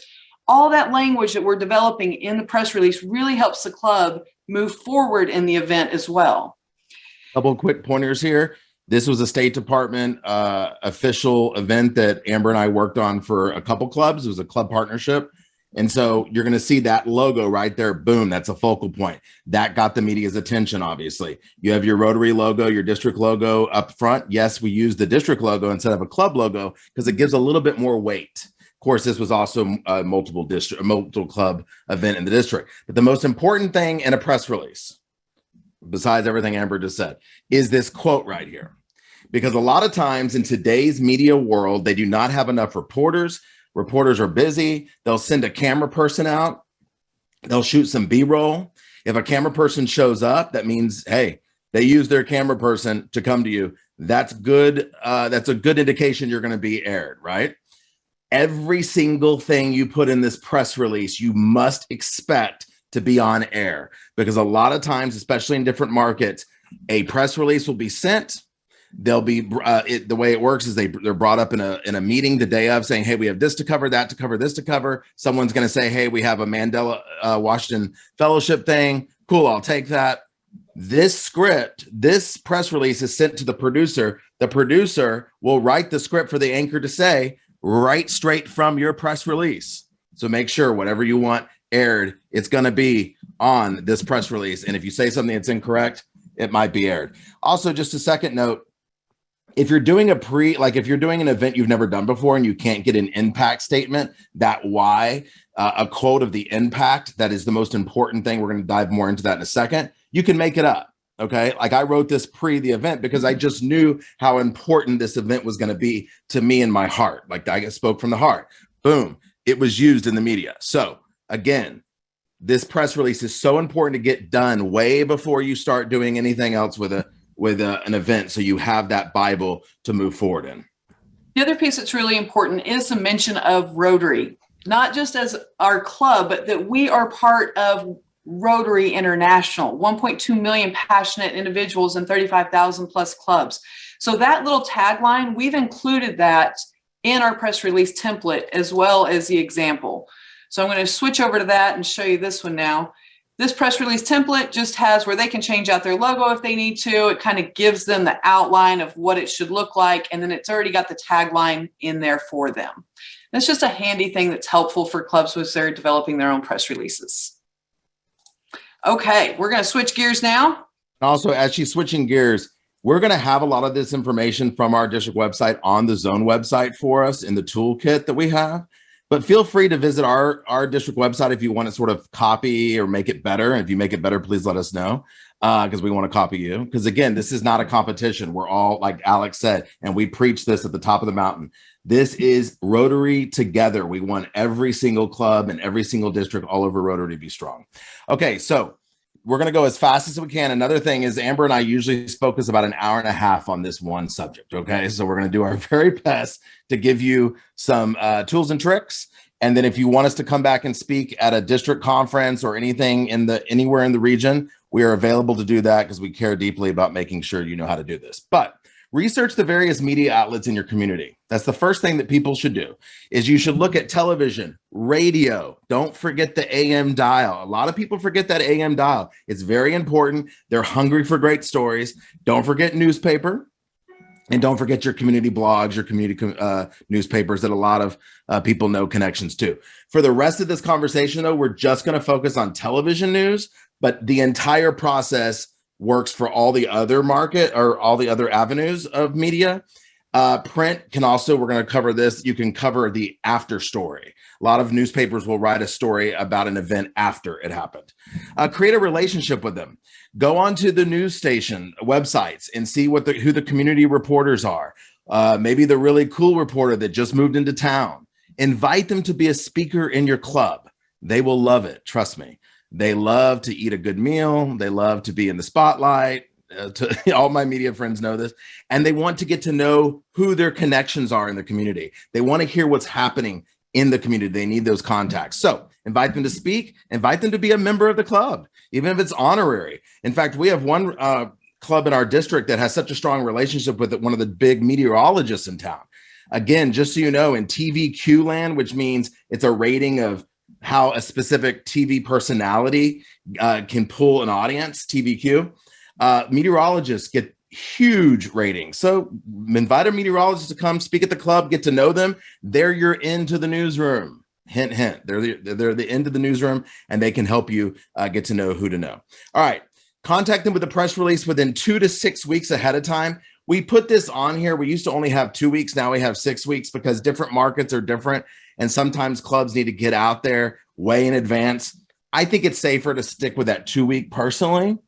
All that language that we're developing in the press release really helps the club move forward in the event as well. Couple of quick pointers here. This was a State Department official event that Amber and I worked on for a couple clubs. It was a club partnership. And so you're going to see that logo right there. Boom. That's a focal point. That got the media's attention, obviously. You have your Rotary logo, your district logo up front. Yes, we use the district logo instead of a club logo because it gives a little bit more weight. Of course, this was also a multiple club event in the district. But the most important thing in a press release, besides everything Amber just said, is this quote right here. Because a lot of times in today's media world, they do not have enough reporters. Reporters are busy. They'll send a camera person out. They'll shoot some B-roll. If a camera person shows up, that means, hey, they use their camera person to come to you. That's good. That's a good indication you're going to be aired, right? Every single thing you put in this press release, you must expect to be on air, because a lot of times, especially in different markets, a press release will be sent. They'll be the way it works is they're brought up in a meeting the day of, saying, hey, we have this to cover, that to cover, this to cover. Someone's going to say, hey, we have a Mandela Washington Fellowship thing. Cool, I'll take that. This script, this press release is sent to the producer. The producer will write the script for the anchor to say right straight from your press release. So make sure whatever you want aired, it's going to be on this press release. And if you say something that's incorrect, it might be aired. Also, just a second note, if you're doing if you're doing an event you've never done before and you can't get an impact statement, that why, a quote of the impact, that is the most important thing. We're going to dive more into that in a second. You can make it up. Okay. Like I wrote this pre the event because I just knew how important this event was going to be to me in my heart. Like I spoke from the heart. Boom. It was used in the media. So again, this press release is so important to get done way before you start doing anything else with an event. So you have that Bible to move forward in. The other piece that's really important is the mention of Rotary, not just as our club, but that we are part of Rotary International, 1.2 million passionate individuals and 35,000 plus clubs. So that little tagline, we've included that in our press release template as well as the example. So I'm going to switch over to that and show you this one now. This press release template just has where they can change out their logo if they need to. It kind of gives them the outline of what it should look like. And then it's already got the tagline in there for them. It's just a handy thing that's helpful for clubs as they're developing their own press releases. Okay, we're going to switch gears now. Also, as she's switching gears, we're going to have a lot of this information from our district website on the zone website for us in the toolkit that we have. But feel free to visit our district website if you want to sort of copy or make it better. And if you make it better, please let us know because we want to copy you. Because again, this is not a competition. We're all, like Alex said, and we preach this at the top of the mountain. This is Rotary together. We want every single club and every single district all over Rotary to be strong. Okay, so we're going to go as fast as we can. Another thing is Amber and I usually focus about an hour and a half on this one subject. Okay, so we're going to do our very best to give you some tools and tricks And then if you want us to come back and speak at a district conference or anything anywhere in the region, we are available to do that because we care deeply about making sure you know how to do this. But research the various media outlets in your community. That's the first thing that people should do, is you should look at television, radio. Don't forget the AM dial. A lot of people forget that AM dial. It's very important. They're hungry for great stories. Don't forget newspaper. And don't forget your community blogs, your community newspapers that a lot of people know connections to. For the rest of this conversation, though, we're just going to focus on television news, but the entire process works for all the other market or all the other avenues of media. Print can also, we're going to cover this. You can cover the after story. A lot of newspapers will write a story about an event after it happened. Create a relationship with them. Go onto the news station websites and see who the community reporters are. Maybe the really cool reporter that just moved into town. Invite them to be a speaker in your club. They will love it. Trust me. They love to eat a good meal. They love to be in the spotlight. All my media friends know this. And they want to get to know who their connections are in the community. They want to hear what's happening in the community. They need those contacts. So invite them to speak. Invite them to be a member of the club, even if it's honorary. In fact, we have one club in our district that has such a strong relationship with one of the big meteorologists in town. Again, just so you know, in TVQ land, which means it's a rating of how a specific TV personality can pull an audience, TVQ, meteorologists get huge ratings. So invite a meteorologist to come speak at the club, get to know them. They're your into the newsroom. Hint, hint. They're the end of the newsroom, and they can help you get to know who to know. All right. Contact them with a press release within 2 to 6 weeks ahead of time. We put this on here. We used to only have 2 weeks. Now we have 6 weeks because different markets are different. And sometimes clubs need to get out there way in advance. I think it's safer to stick with that 2 week personally.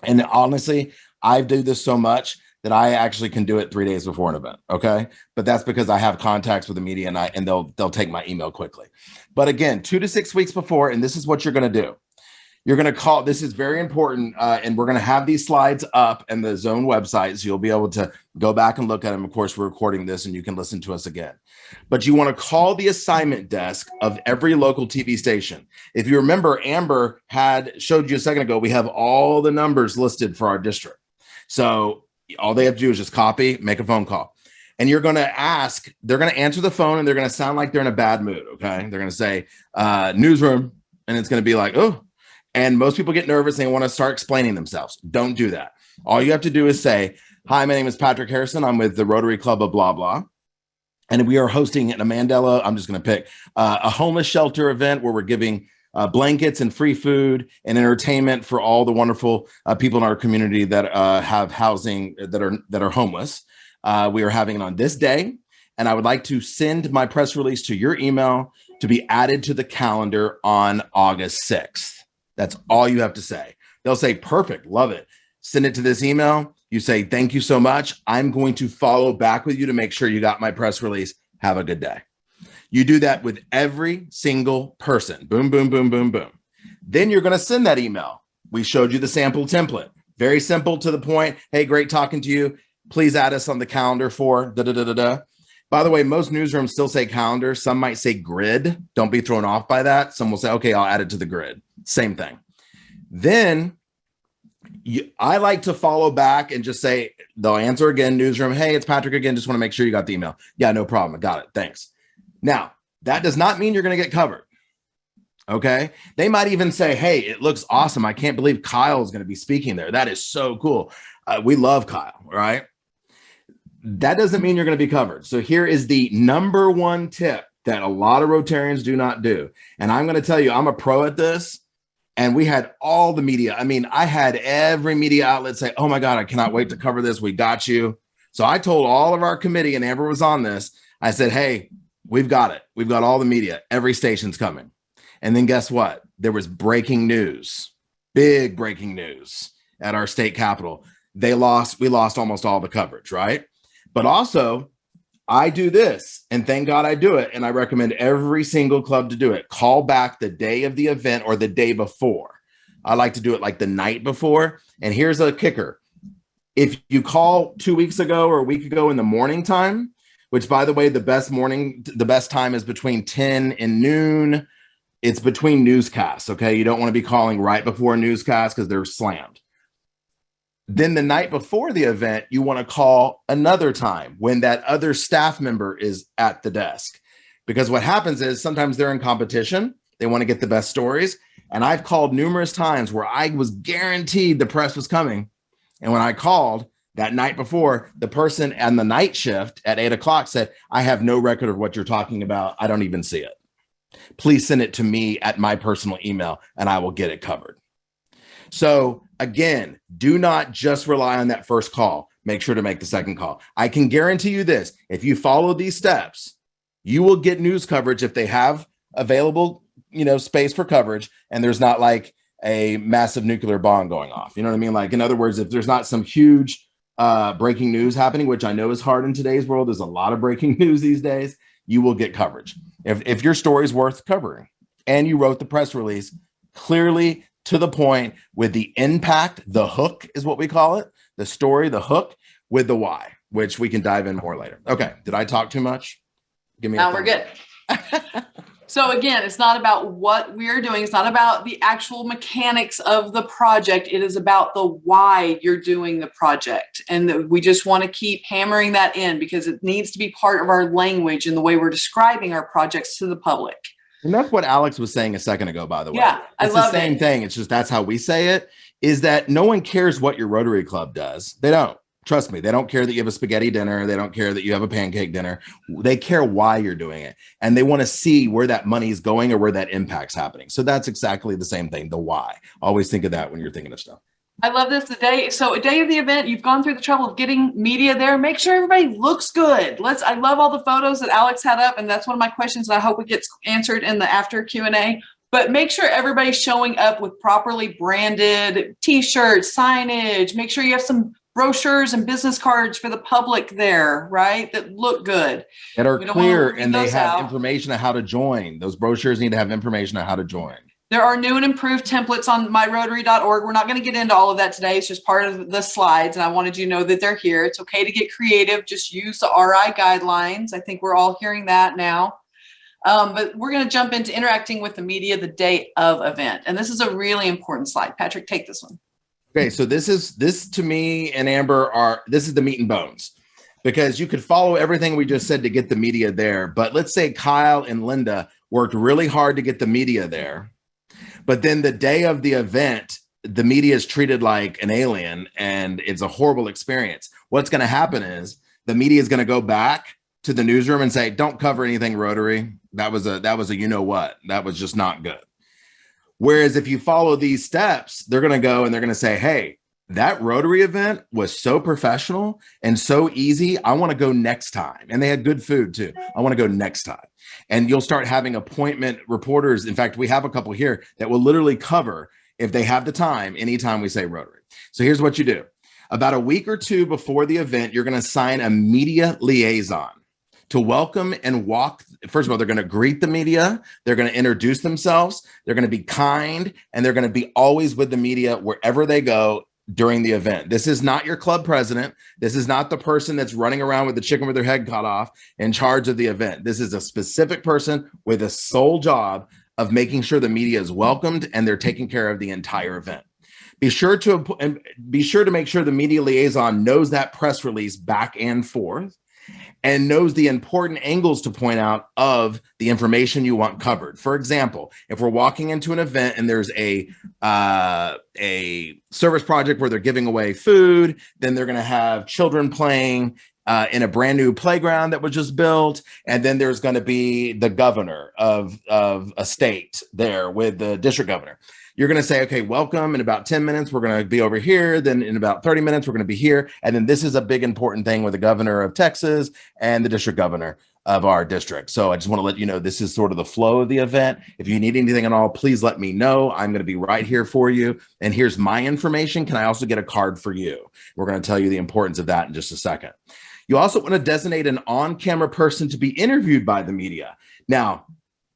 And honestly, I do this so much that I actually can do it 3 days before an event. Okay. But that's because I have contacts with the media and they'll take my email quickly. But again, 2 to 6 weeks before, and this is what you're going to do. You're going to call, this is very important, and we're going to have these slides up in the Zone website, so you'll be able to go back and look at them. Of course, we're recording this, and you can listen to us again. But you want to call the assignment desk of every local TV station. If you remember, Amber showed you a second ago, we have all the numbers listed for our district. So all they have to do is just copy, make a phone call. And you're going to ask, they're going to answer the phone, and they're going to sound like they're in a bad mood, okay? They're going to say, newsroom, and it's going to be like, oh. And most people get nervous and they want to start explaining themselves. Don't do that. All you have to do is say, hi, my name is Patrick Harrison. I'm with the Rotary Club of blah, blah. And we are hosting at a Mandela, I'm just going to pick a homeless shelter event where we're giving blankets and free food and entertainment for all the wonderful people in our community that have housing that are homeless. We are having it on this day. And I would like to send my press release to your email to be added to the calendar on August 6th. That's all you have to say. They'll say, perfect, love it. Send it to this email. You say, thank you so much. I'm going to follow back with you to make sure you got my press release. Have a good day. You do that with every single person. Boom, boom, boom, boom, boom. Then you're going to send that email. We showed you the sample template. Very simple, to the point. Hey, great talking to you. Please add us on the calendar for da-da-da-da-da. By the way, most newsrooms still say calendar. Some might say grid. Don't be thrown off by that. Some will say, okay, I'll add it to the grid. Same thing. Then I like to follow back and just say, they'll answer again, newsroom. Hey, it's Patrick again. Just want to make sure you got the email. Yeah, no problem. I got it. Thanks. Now, that does not mean you're going to get covered. Okay. They might even say, hey, it looks awesome. I can't believe Kyle is going to be speaking there. That is so cool. We love Kyle, right? That doesn't mean you're going to be covered. So here is the number one tip that a lot of Rotarians do not do. And I'm going to tell you, I'm a pro at this. And we had all the media. I mean, I had every media outlet say, oh my God, I cannot wait to cover this. We got you. So I told all of our committee, and Amber was on this. I said, hey, we've got it. We've got all the media. Every station's coming. And then guess what? There was breaking news, big breaking news at our state capitol. We lost almost all the coverage, right? But also, I do this, and thank God I do it, and I recommend every single club to do it. Call back the day of the event or the day before. I like to do it like the night before. And here's a kicker. If you call 2 weeks ago or a week ago in the morning time, which by the way, the best time is between 10 and noon. It's between newscasts. Okay. You don't want to be calling right before a newscast because they're slammed. Then the night before the event, you want to call another time when that other staff member is at the desk. Because what happens is sometimes they're in competition. They want to get the best stories. And I've called numerous times where I was guaranteed the press was coming. And when I called that night before, the person on the night shift at 8 o'clock said, I have no record of what you're talking about. I don't even see it. Please send it to me at my personal email and I will get it covered. So again, do not just rely on that first call. Make sure to make the second call. I can guarantee you this. If you follow these steps, you will get news coverage if they have available, space for coverage and there's not like a massive nuclear bomb going off. You know what I mean? Like, in other words, if there's not some huge breaking news happening, which I know is hard in today's world, there's a lot of breaking news these days, you will get coverage. If your story is worth covering and you wrote the press release clearly to the point with the impact, the hook is what we call it, the story, the hook with the why, which we can dive in more later. Okay. Did I talk too much? Give me. Now we're good. So again, it's not about what we're doing. It's not about the actual mechanics of the project. It is about the why you're doing the project. And we just want to keep hammering that in because it needs to be part of our language and the way we're describing our projects to the public. And that's what Alex was saying a second ago, by the way. Yeah, it's the same thing. It's just that's how we say it, is that no one cares what your Rotary Club does. They don't. Trust me, they don't care that you have a spaghetti dinner. They don't care that you have a pancake dinner. They care why you're doing it. And they want to see where that money is going or where that impact's happening. So that's exactly the same thing, the why. Always think of that when you're thinking of stuff. I love this. So a day of the event, you've gone through the trouble of getting media there. Make sure everybody looks good. I love all the photos that Alex had up. And that's one of my questions. And I hope it gets answered in the after Q&A. But make sure everybody's showing up with properly branded t-shirts, signage. Make sure you have some brochures and business cards for the public there, right? That look good. That are clear and they have information on how to join. Those brochures need to have information on how to join. There are new and improved templates on myrotary.org. We're not going to get into all of that today. It's just part of the slides. And I wanted you to know that they're here. It's okay to get creative. Just use the RI guidelines. I think we're all hearing that now. But we're going to jump into interacting with the media the day of event. And this is a really important slide. Patrick, take this one. Okay, so this to me and Amber this is the meat and bones, because you could follow everything we just said to get the media there. But let's say Kyle and Linda worked really hard to get the media there. But then the day of the event, the media is treated like an alien and it's a horrible experience. What's going to happen is the media is going to go back to the newsroom and say, don't cover anything Rotary. That was a you know what, that was just not good. Whereas if you follow these steps, they're going to go and they're going to say, hey, that Rotary event was so professional and so easy. I want to go next time. And they had good food too. I want to go next time. And you'll start having appointment reporters. In fact, we have a couple here that will literally cover, if they have the time, anytime we say Rotary. So here's what you do. About a week or two before the event, you're going to sign a media liaison to welcome and walk. First of all, they're going to greet the media. They're going to introduce themselves. They're going to be kind, and they're going to be always with the media wherever they go during the event. This is not your club president. This is not the person that's running around with the chicken with their head cut off in charge of the event. This is a specific person with a sole job of making sure the media is welcomed and they're taking care of the entire event. Be sure to make sure the media liaison knows that press release back and forth, and knows the important angles to point out of the information you want covered. For example, if we're walking into an event and there's a service project where they're giving away food, then they're going to have children playing in a brand new playground that was just built. And then there's going to be the governor of a state there with the district governor. You're going to say, okay, welcome. In about 10 minutes, we're going to be over here. Then in about 30 minutes, we're going to be here. And then this is a big important thing with the governor of Texas and the district governor of our district. So I just want to let you know, this is sort of the flow of the event. If you need anything at all, please let me know. I'm going to be right here for you. And here's my information. Can I also get a card for you? We're going to tell you the importance of that in just a second. You also want to designate an on-camera person to be interviewed by the media. Now,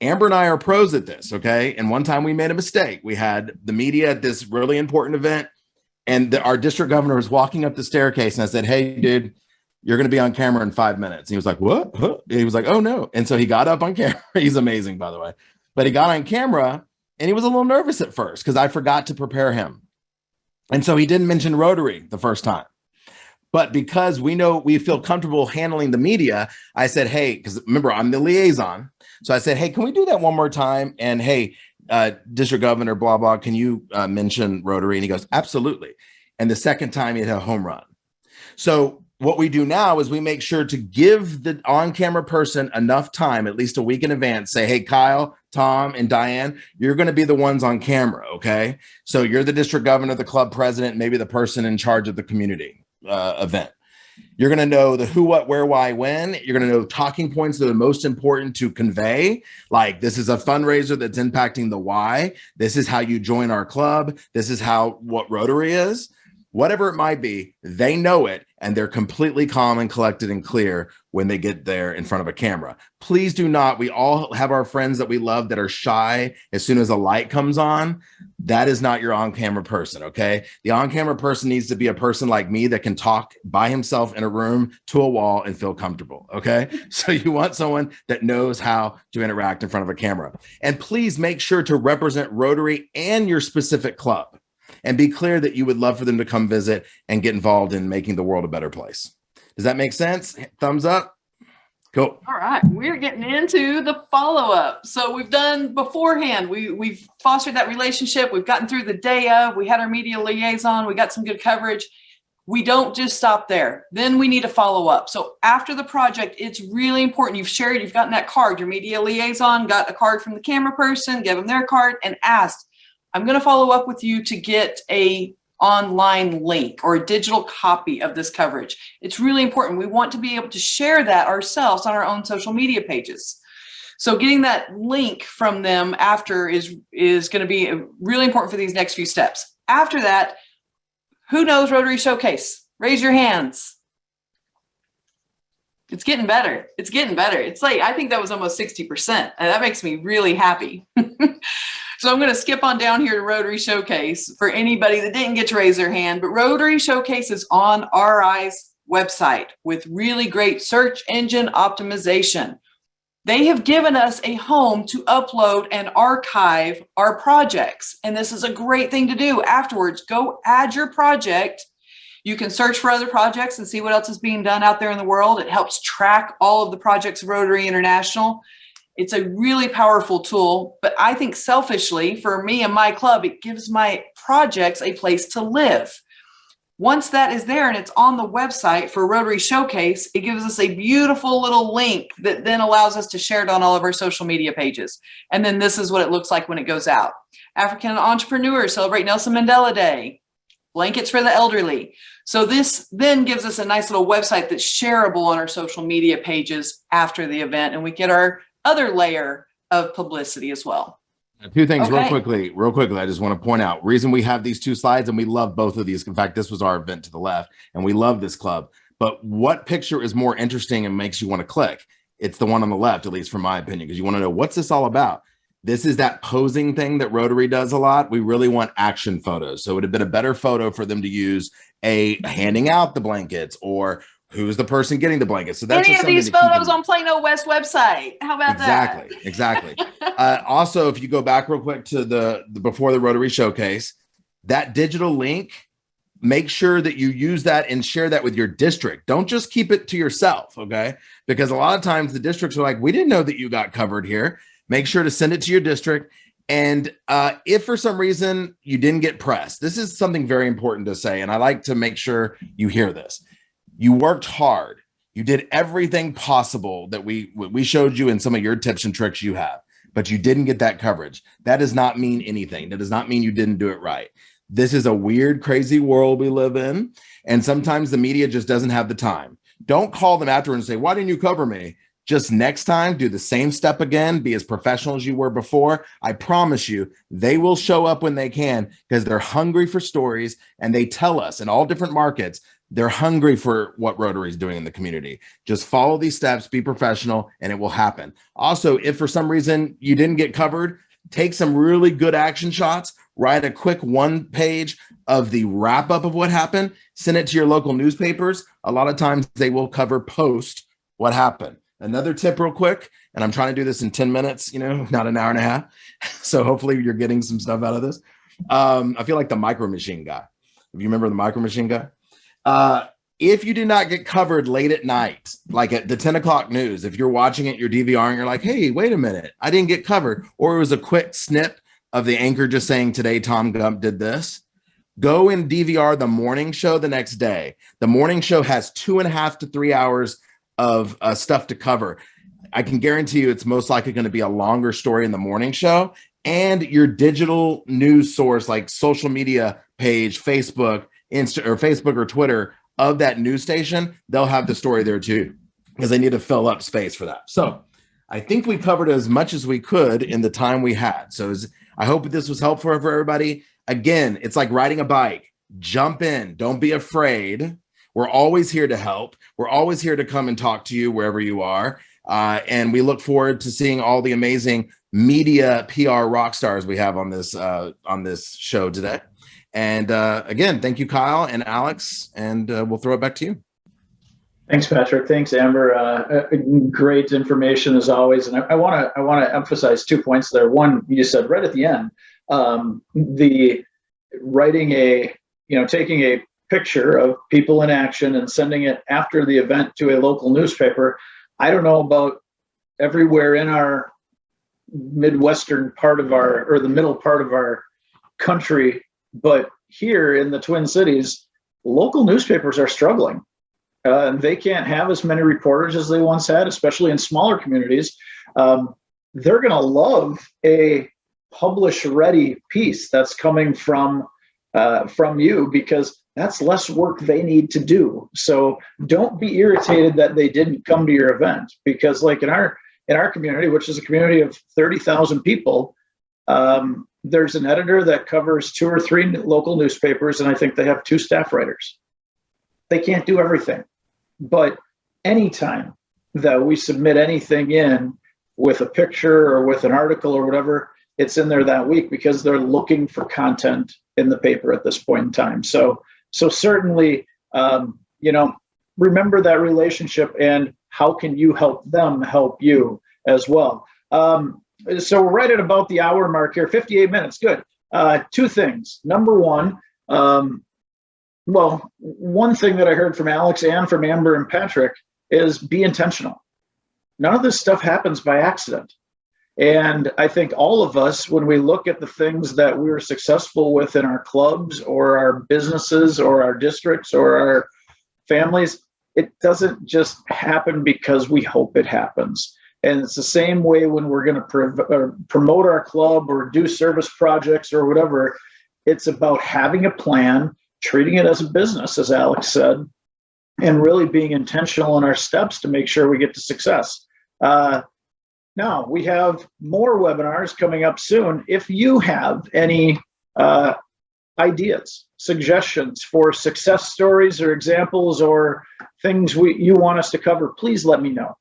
Amber and I are pros at this, okay? And one time we made a mistake. We had the media at this really important event, and our district governor was walking up the staircase, and I said, hey, dude, you're going to be on camera in 5 minutes. And he was like, what? Huh? He was like, oh no. And so he got up on camera. He's amazing, by the way. But he got on camera and he was a little nervous at first because I forgot to prepare him. And so he didn't mention Rotary the first time. But because we feel comfortable handling the media, I said, hey, because remember, I'm the liaison. So I said, hey, can we do that one more time? And hey, District Governor, blah, blah, can you mention Rotary? And he goes, absolutely. And the second time he hit a home run. So what we do now is we make sure to give the on-camera person enough time, at least a week in advance, say, hey, Kyle, Tom, and Diane, you're going to be the ones on camera, okay? So you're the district governor, the club president, maybe the person in charge of the community event. You're going to know the who, what, where, why, when. You're going to know talking points that are most important to convey. Like, this is a fundraiser that's impacting the why. This is how you join our club. This is what Rotary is. Whatever it might be, they know it, and they're completely calm and collected and clear when they get there in front of a camera. Please do not. We all have our friends that we love that are shy as soon as a light comes on. That is not your on-camera person, okay? The on-camera person needs to be a person like me that can talk by himself in a room to a wall and feel comfortable, okay? So you want someone that knows how to interact in front of a camera. And please make sure to represent Rotary and your specific club. And be clear that you would love for them to come visit and get involved in making the world a better place. Does that make sense? Thumbs up. Cool. All right, we're getting into the follow-up. So we've done beforehand. We've fostered that relationship. We've gotten through the day of. We had our media liaison. We got some good coverage. We don't just stop there. Then we need to follow up. So after the project, it's really important. You've gotten that card. Your media liaison got a card from the camera person, give them their card, and asked, I'm going to follow up with you to get a online link or a digital copy of this coverage. It's really important. We want to be able to share that ourselves on our own social media pages. So getting that link from them after is going to be really important for these next few steps. After that, who knows Rotary Showcase? Raise your hands. It's getting better. It's getting better. It's like, I think that was almost 60%. And that makes me really happy. So I'm going to skip on down here to Rotary Showcase for anybody that didn't get to raise their hand, but Rotary Showcase is on RI's website with really great search engine optimization. They have given us a home to upload and archive our projects. And this is a great thing to do afterwards. Go add your project. You can search for other projects and see what else is being done out there in the world. It helps track all of the projects of Rotary International. It's a really powerful tool, but I think selfishly for me and my club, it gives my projects a place to live. Once that is there and it's on the website for Rotary Showcase, it gives us a beautiful little link that then allows us to share it on all of our social media pages. And then this is what it looks like when it goes out. African entrepreneurs celebrate Nelson Mandela Day, blankets for the elderly. So this then gives us a nice little website that's shareable on our social media pages after the event, and we get our other layer of publicity as well. Two things Okay. real quickly. I just want to point out reason we have these two slides, and we love both of these. In fact, this was our event to the left, and we love this club. But what picture is more interesting and makes you want to click? It's the one on the left, at least from my opinion, because you want to know what's this all about. This is that posing thing that Rotary does a lot. We really want action photos. So it would have been a better photo for them to use handing out the blankets or who's the person getting the blanket. So that's any of these photos on Plano West website. How about that? Exactly. Also, if you go back real quick to the before the Rotary Showcase, that digital link, make sure that you use that and share that with your district. Don't just keep it to yourself, okay? Because a lot of times the districts are like, we didn't know that you got covered here. Make sure to send it to your district. And if for some reason you didn't get press, this is something very important to say, and I like to make sure you hear this. You worked hard. You did everything possible that we showed you in some of your tips and tricks you have, but you didn't get that coverage. That does not mean anything. That does not mean you didn't do it right. This is a weird, crazy world we live in. And sometimes the media just doesn't have the time. Don't call them after and say, why didn't you cover me? Just next time, do the same step again. Be as professional as you were before. I promise you, they will show up when they can because they're hungry for stories. And they tell us in all different markets, they're hungry for what Rotary is doing in the community. Just follow these steps, be professional, and it will happen. Also, if for some reason you didn't get covered, take some really good action shots, write a quick 1 page of the wrap up of what happened, send it to your local newspapers. A lot of times they will cover post what happened. Another tip real quick, and I'm trying to do this in 10 minutes, not an hour and a half. So hopefully you're getting some stuff out of this. I feel like the Micro Machine guy. If you remember the Micro Machine guy, if you did not get covered late at night, like at the 10 o'clock news, if you're watching it, your DVR, and you're like, hey, wait a minute, I didn't get covered, or it was a quick snip of the anchor just saying, today, Tom Gump did this, go and DVR the morning show the next day. The morning show has 2.5 to 3 hours of stuff to cover. I can guarantee you it's most likely going to be a longer story in the morning show, and your digital news source, like social media page, Facebook, Facebook or Twitter of that news station, they'll have the story there too, because they need to fill up space for that. So I think we covered as much as we could in the time we had. So I hope this was helpful for everybody. Again, it's like riding a bike. Jump in. Don't be afraid. We're always here to help. We're always here to come and talk to you wherever you are. And we look forward to seeing all the amazing media PR rock stars we have on this show today. And again, thank you, Kyle and Alex, and we'll throw it back to you. Thanks, Patrick. Thanks, Amber. Great information as always. And I want to emphasize 2 points there. One, you said right at the end, the taking a picture of people in action and sending it after the event to a local newspaper. I don't know about everywhere in our Midwestern part of the middle part of our country, but here in the Twin Cities, local newspapers are struggling. They can't have as many reporters as they once had, especially in smaller communities. They're going to love a publish-ready piece that's coming from you, because that's less work they need to do. So don't be irritated that they didn't come to your event, because like in our community, which is a community of 30,000 people, there's an editor that covers 2 or 3 local newspapers, and I think they have 2 staff writers. They can't do everything, but anytime that we submit anything in with a picture or with an article or whatever, it's in there that week because they're looking for content in the paper at this point in time. So certainly, remember that relationship, and how can you help them help you as well? So we're right at about the hour mark here, 58 minutes. Good. 2 things. Number one, one thing that I heard from Alex and from Amber and Patrick is be intentional. None of this stuff happens by accident. And I think all of us, when we look at the things that we're successful with in our clubs or our businesses or our districts or our families, it doesn't just happen because we hope it happens. And it's the same way when we're going to promote our club or do service projects or whatever. It's about having a plan, treating it as a business, as Alex said, and really being intentional in our steps to make sure we get to success. Now, we have more webinars coming up soon. If you have any ideas, suggestions for success stories or examples or things you want us to cover, please let me know,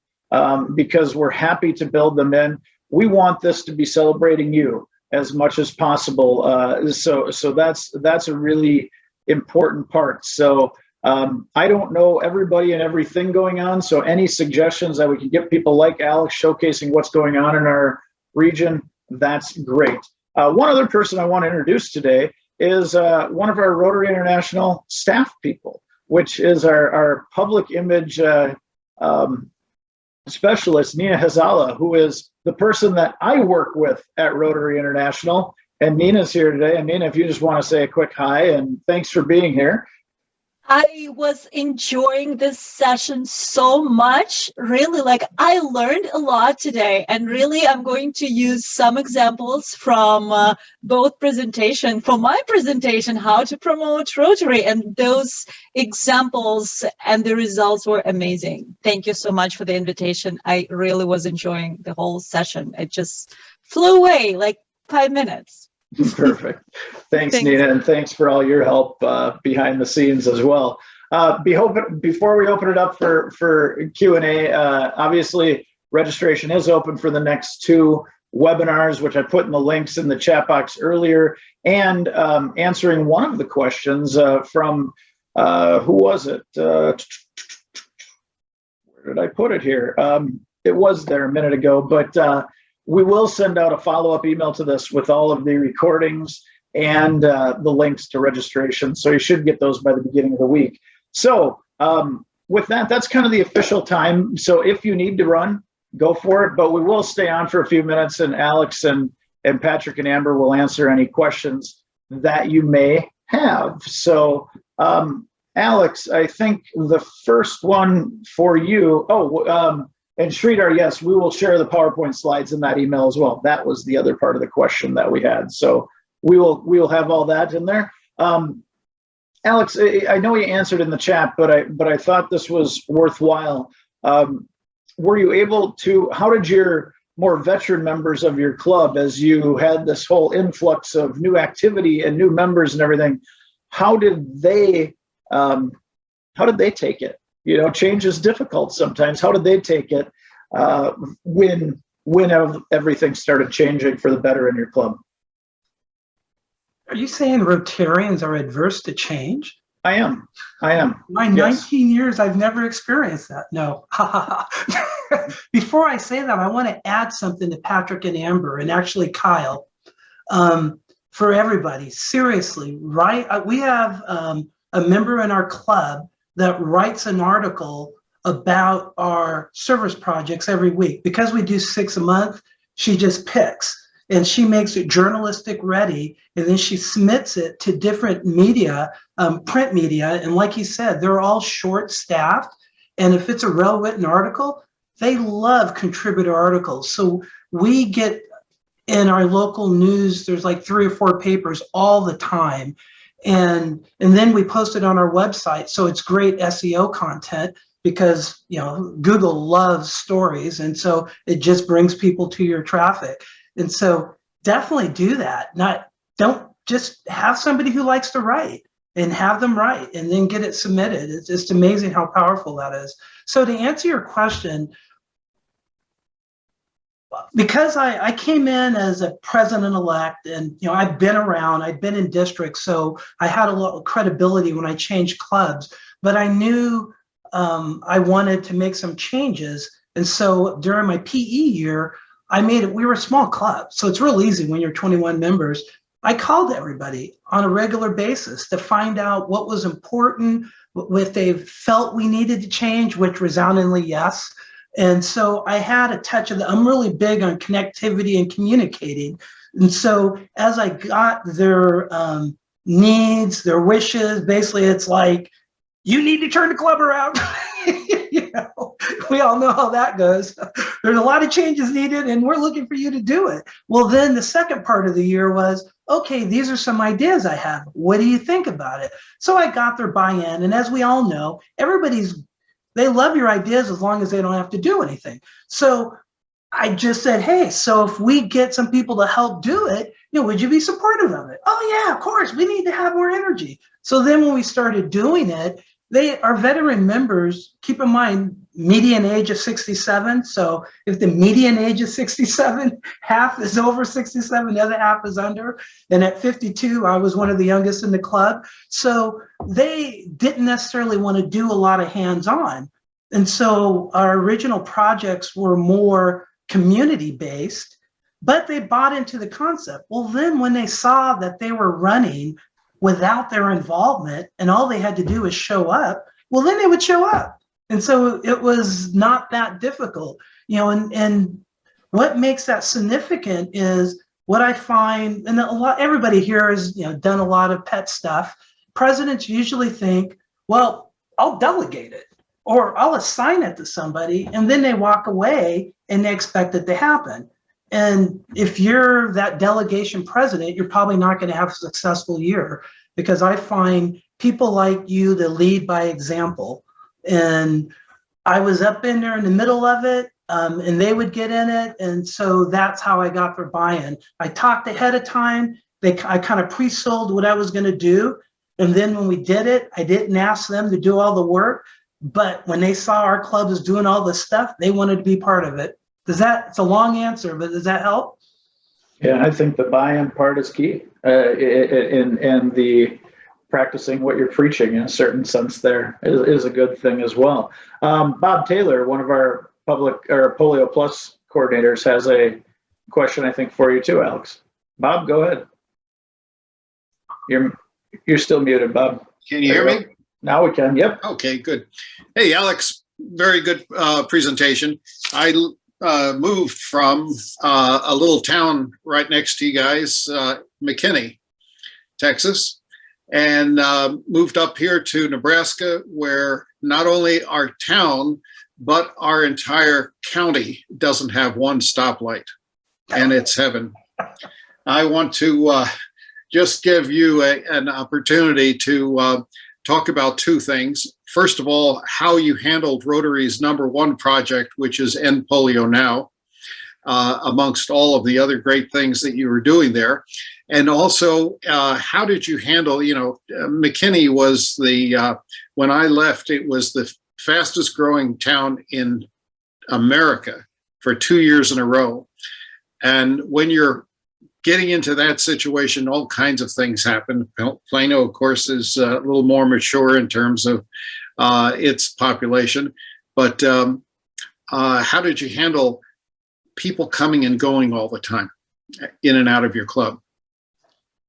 because we're happy to build them in. We want this to be celebrating you as much as possible. So that's a really important part. So I don't know everybody and everything going on, so any suggestions that we can get people like Alex showcasing what's going on in our region, that's great. One other person I want to introduce today is one of our Rotary International staff people, which is our public image specialist, Nina Hazhala, who is the person that I work with at Rotary International. And Nina's here today. And Nina, if you just want to say a quick hi and thanks for being here. I was enjoying this session so much. Really, I learned a lot today, and really I'm going to use some examples from both presentation, for my presentation, how to promote Rotary, and those examples and the results were amazing. Thank you so much for the invitation. I really was enjoying the whole session. It just flew away like 5 minutes. Perfect. Thanks, Nina, and thanks for all your help behind the scenes as well. Before we open it up for Q&A, obviously registration is open for the next 2 webinars, which I put in the links in the chat box earlier, and answering one of the questions from, who was it? Where did I put it here? It was there a minute ago, but we will send out a follow-up email to this with all of the recordings and the links to registration. So you should get those by the beginning of the week. So with that, that's kind of the official time. So if you need to run, go for it, but we will stay on for a few minutes, and Alex and Patrick and Amber will answer any questions that you may have. So Alex, I think the first one for you, and Sridhar, yes, we will share the PowerPoint slides in that email as well. That was the other part of the question that we had. So we will have all that in there. Alex, I know you answered in the chat, but I thought this was worthwhile. Were you able to, how did your more veteran members of your club, as you had this whole influx of new activity and new members and everything, how did they take it? You know, change is difficult sometimes. How did they take it when everything started changing for the better in your club? Are you saying Rotarians are adverse to change? I am. My 19 years, I've never experienced that. No. Before I say that, I want to add something to Patrick and Amber, and actually Kyle, for everybody. Seriously, right? We have a member in our club that writes an article about our service projects every week. Because we do 6 a month, she just picks. And she makes it journalistic ready, and then she submits it to different media, print media. And like he said, they're all short-staffed. And if it's a well-written article, they love contributor articles. So we get in our local news, there's like 3 or 4 papers all the time. And then we post it on our website. So it's great SEO content because, you know, Google loves stories. And so it just brings people to your traffic. And so definitely do that. Don't just have somebody who likes to write and have them write and then get it submitted. It's just amazing how powerful that is. So to answer your question, because I came in as a president-elect, and you know, I've been around, I've been in districts, so I had a lot of credibility when I changed clubs, but I knew I wanted to make some changes. And so during my PE year, we were a small club, so it's real easy when you're 21 members. I called everybody on a regular basis to find out what was important, if they felt we needed to change, which resoundingly yes. And so I had a touch of that. I'm really big on connectivity and communicating. And so as I got their needs, their wishes, basically it's like, you need to turn the club around. You know, we all know how that goes. There's a lot of changes needed, and we're looking for you to do it. Well, then the second part of the year was, okay, these are some ideas I have. What do you think about it? So I got their buy-in, and as we all know, they love your ideas as long as they don't have to do anything. So I just said, hey, so if we get some people to help do it, you know, would you be supportive of it? Oh yeah, of course, we need to have more energy. So then when we started doing it, our veteran members, keep in mind, median age of 67. So if the median age is 67, half is over 67, the other half is under. And at 52, I was one of the youngest in the club. So they didn't necessarily want to do a lot of hands-on. And so our original projects were more community-based, but they bought into the concept. Well, then when they saw that they were running without their involvement and all they had to do is show up, well, then they would show up. And so it was not that difficult, you know, and what makes that significant is what I find, and everybody here has, you know, done a lot of pet stuff. Presidents usually think, well, I'll delegate it or I'll assign it to somebody, and then they walk away and they expect it to happen. And if you're that delegation president, you're probably not going to have a successful year, because I find people like you to lead by example. And I was up in there in the middle of it, and they would get in it. And so that's how I got their buy-in. I talked ahead of time. I kind of pre-sold what I was going to do. And then when we did it, I didn't ask them to do all the work. But when they saw our club was doing all this stuff, they wanted to be part of it. It's a long answer, but does that help? Yeah, I think the buy-in part is key, and the practicing what you're preaching in a certain sense there is a good thing as well. Bob Taylor, one of our public or Polio Plus coordinators, has a question I think for you too, Alex. Bob, go ahead. You're still muted, Bob. Can you hear me? Now we can. Yep. Okay, good. Hey, Alex, very good presentation. I moved from a little town right next to you guys, McKinney, Texas, and moved up here to Nebraska, where not only our town, but our entire county doesn't have one stoplight, and it's heaven. I want to just give you an opportunity to talk about two things. First of all, how you handled Rotary's #1 project, which is End Polio Now, amongst all of the other great things that you were doing there. And also, how did you handle, McKinney was when I left, it was the fastest growing town in America for 2 years in a row. And when you're getting into that situation, all kinds of things happen. Plano, of course, is a little more mature in terms of its population. But how did you handle people coming and going all the time, in and out of your club?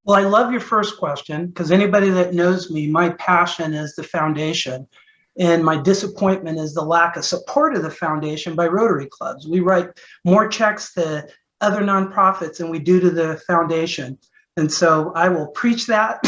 Well, I love your first question, because anybody that knows me, my passion is the foundation. And my disappointment is the lack of support of the foundation by Rotary clubs. We write more checks to other nonprofits than we do to the foundation. And so I will preach that.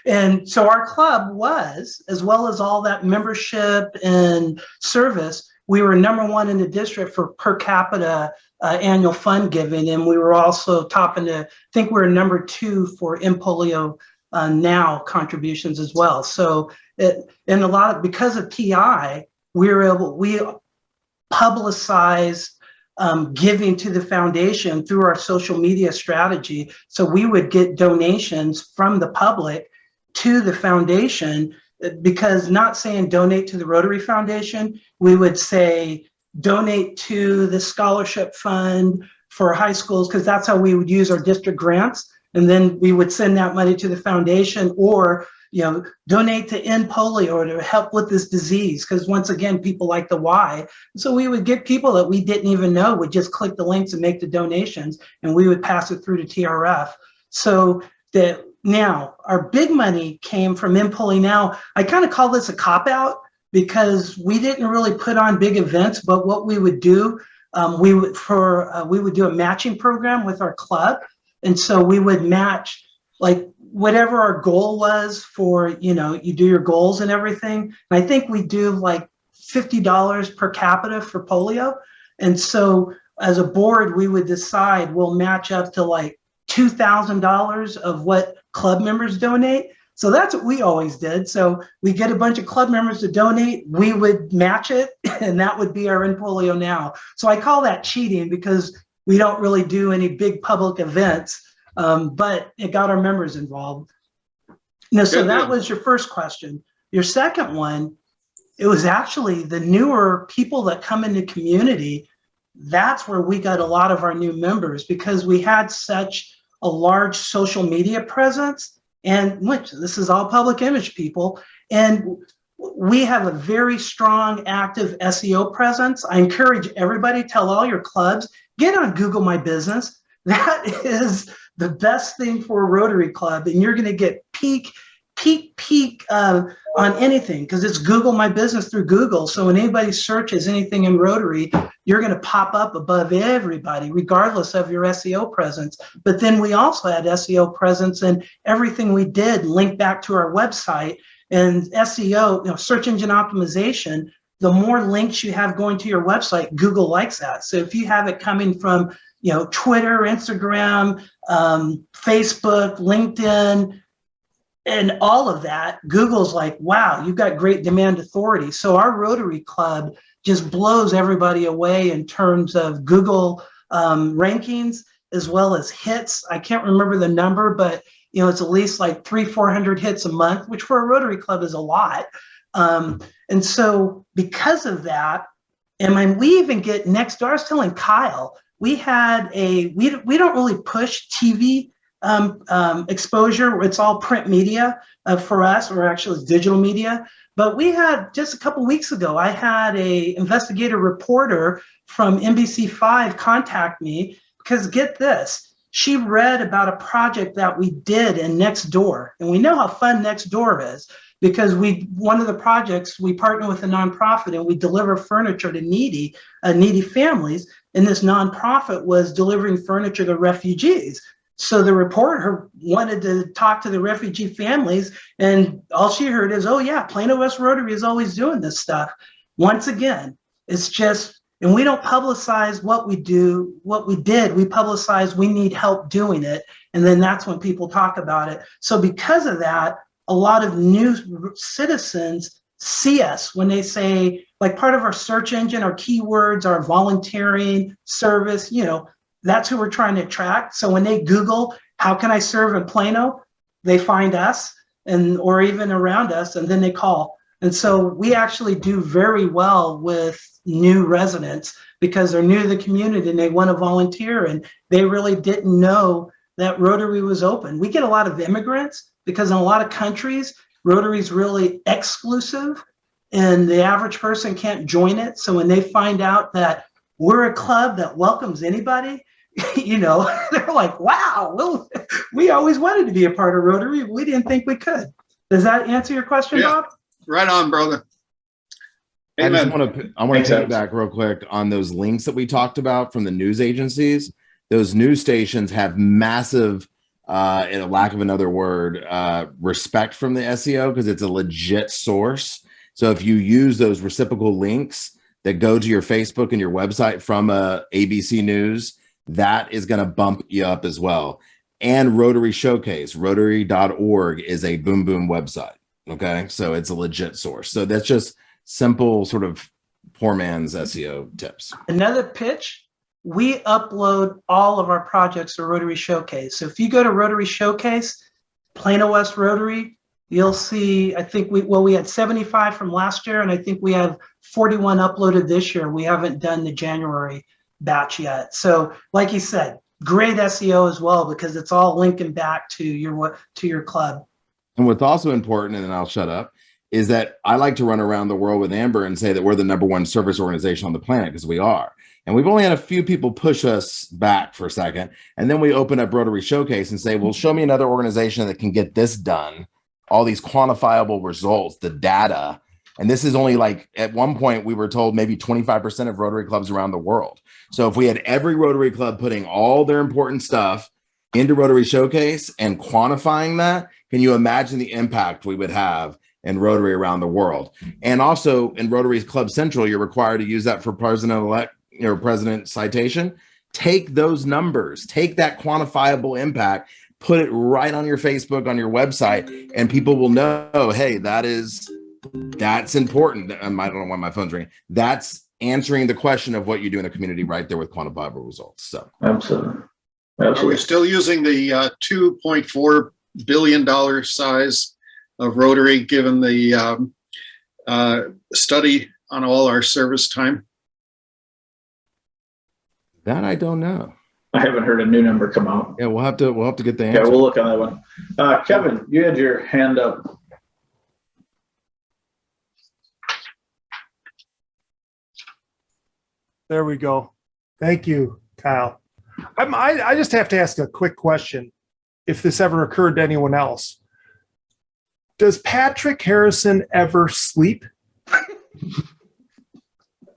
And so our club was, as well as all that membership and service, we were #1 in the district for per capita annual fund giving. And we were also topping I think we were #2 for End Polio Now contributions as well. So and because of TI, we publicized giving to the foundation through our social media strategy. So we would get donations from the public to the foundation, because not saying donate to the Rotary Foundation, we would say donate to the scholarship fund for high schools, because that's how we would use our district grants. And then we would send that money to the foundation, or donate to End Polio or to help with this disease, because once again, people like the why. So we would get people that we didn't even know would just click the links and make the donations, and we would pass it through to TRF. So that now our big money came from End Polio Now. I kind of call this a cop-out, because we didn't really put on big events, but what we would do, we would do a matching program with our club. And so we would match like whatever our goal was for, you do your goals and everything. And I think we do like $50 per capita for polio. And so as a board, we would decide we'll match up to like $2,000 of what club members donate. So that's what we always did. So we get a bunch of club members to donate, we would match it, and that would be our End Polio Now. So I call that cheating, because we don't really do any big public events, but it got our members involved. So that was your first question. Your second one, it was actually the newer people that come into community. That's where we got a lot of our new members, because we had such a large social media presence, and which this is all public image people. And we have a very strong, active SEO presence. I encourage everybody, tell all your clubs, get on Google My Business. That is the best thing for a Rotary club. And you're going to get peak on anything, because it's Google My Business through Google. So when anybody searches anything in Rotary, you're going to pop up above everybody, regardless of your SEO presence. But then we also had SEO presence, and everything we did linked back to our website. And SEO, search engine optimization, the more links you have going to your website, Google likes that. So if you have it coming from, Twitter, Instagram, Facebook, LinkedIn, and all of that, Google's like, wow, you've got great demand authority. So our Rotary Club just blows everybody away in terms of Google rankings, as well as hits. I can't remember the number, but it's at least like 300-400 hits a month, which for a Rotary Club is a lot. And so because of that, we even get next door. I was telling Kyle, we had we don't really push TV exposure. It's all print media for us, or actually digital media. But we had, just a couple weeks ago, I had a investigative reporter from NBC5 contact me, because get this, she read about a project that we did in Nextdoor. And we know how fun Nextdoor is, because one of the projects, we partner with a nonprofit and we deliver furniture to needy families. And this nonprofit was delivering furniture to refugees. So the reporter wanted to talk to the refugee families, and all she heard is, oh yeah, Plano West Rotary is always doing this stuff. Once again, it's just, and we don't publicize what we do, what we did. We publicize we need help doing it. And then that's when people talk about it. So because of that, a lot of new citizens see us when they say, like, part of our search engine, our keywords, our volunteering, service, that's who we're trying to attract. So when they Google, how can I serve in Plano? They find us, or even around us, and then they call. And so we actually do very well with new residents, because they're new to the community and they want to volunteer, and they really didn't know that Rotary was open. We get a lot of immigrants, because in a lot of countries, Rotary is really exclusive and the average person can't join it. So when they find out that we're a club that welcomes anybody, they're like, wow, we always wanted to be a part of Rotary. We didn't think we could. Does that answer your question, Bob? Right on, brother. Amen. I want to take sense. back real quick on those links that we talked about from the news agencies. Those news stations have massive, in a lack of another word, respect from the SEO, because it's a legit source. So if you use those reciprocal links that go to your Facebook and your website from ABC News, that is going to bump you up as well. And Rotary Showcase, rotary.org, is a boom boom website. Okay, so it's a legit source. So that's just simple sort of poor man's SEO tips. Another pitch, we upload all of our projects to Rotary Showcase. So if you go to Rotary Showcase, Plano West Rotary, you'll see, I think we had 75 from last year, and I think we have 41 uploaded this year. We haven't done the January batch yet. So like you said, great SEO as well, because it's all linking back to your club. And what's also important, and then I'll shut up, is that I like to run around the world with Amber and say that we're the #1 service organization on the planet, because we are. And we've only had a few people push us back for a second. And then we open up Rotary Showcase and say, well, show me another organization that can get this done. All these quantifiable results, the data. And this is only, like, at one point we were told maybe 25% of Rotary clubs around the world. So if we had every Rotary club putting all their important stuff into Rotary Showcase and quantifying that, can you imagine the impact we would have in Rotary around the world? And also in Rotary Club Central, you're required to use that for president-elect, president citation. Take those numbers, take that quantifiable impact, put it right on your Facebook, on your website, and people will know, hey, that's important. I don't know why my phone's ringing. That's answering the question of what you do in the community right there with quantifiable results. So Absolutely. Are we still using the $2.4 billion size of Rotary, given the study on all our service time? that I don't know. I haven't heard a new number come out. Yeah, we'll have to get the Yeah, answer. we'll look on that one. Kevin, you had your hand up. There we go. Thank you, Kyle. I just have to ask a quick question, if this ever occurred to anyone else. Does Patrick Harrison ever sleep?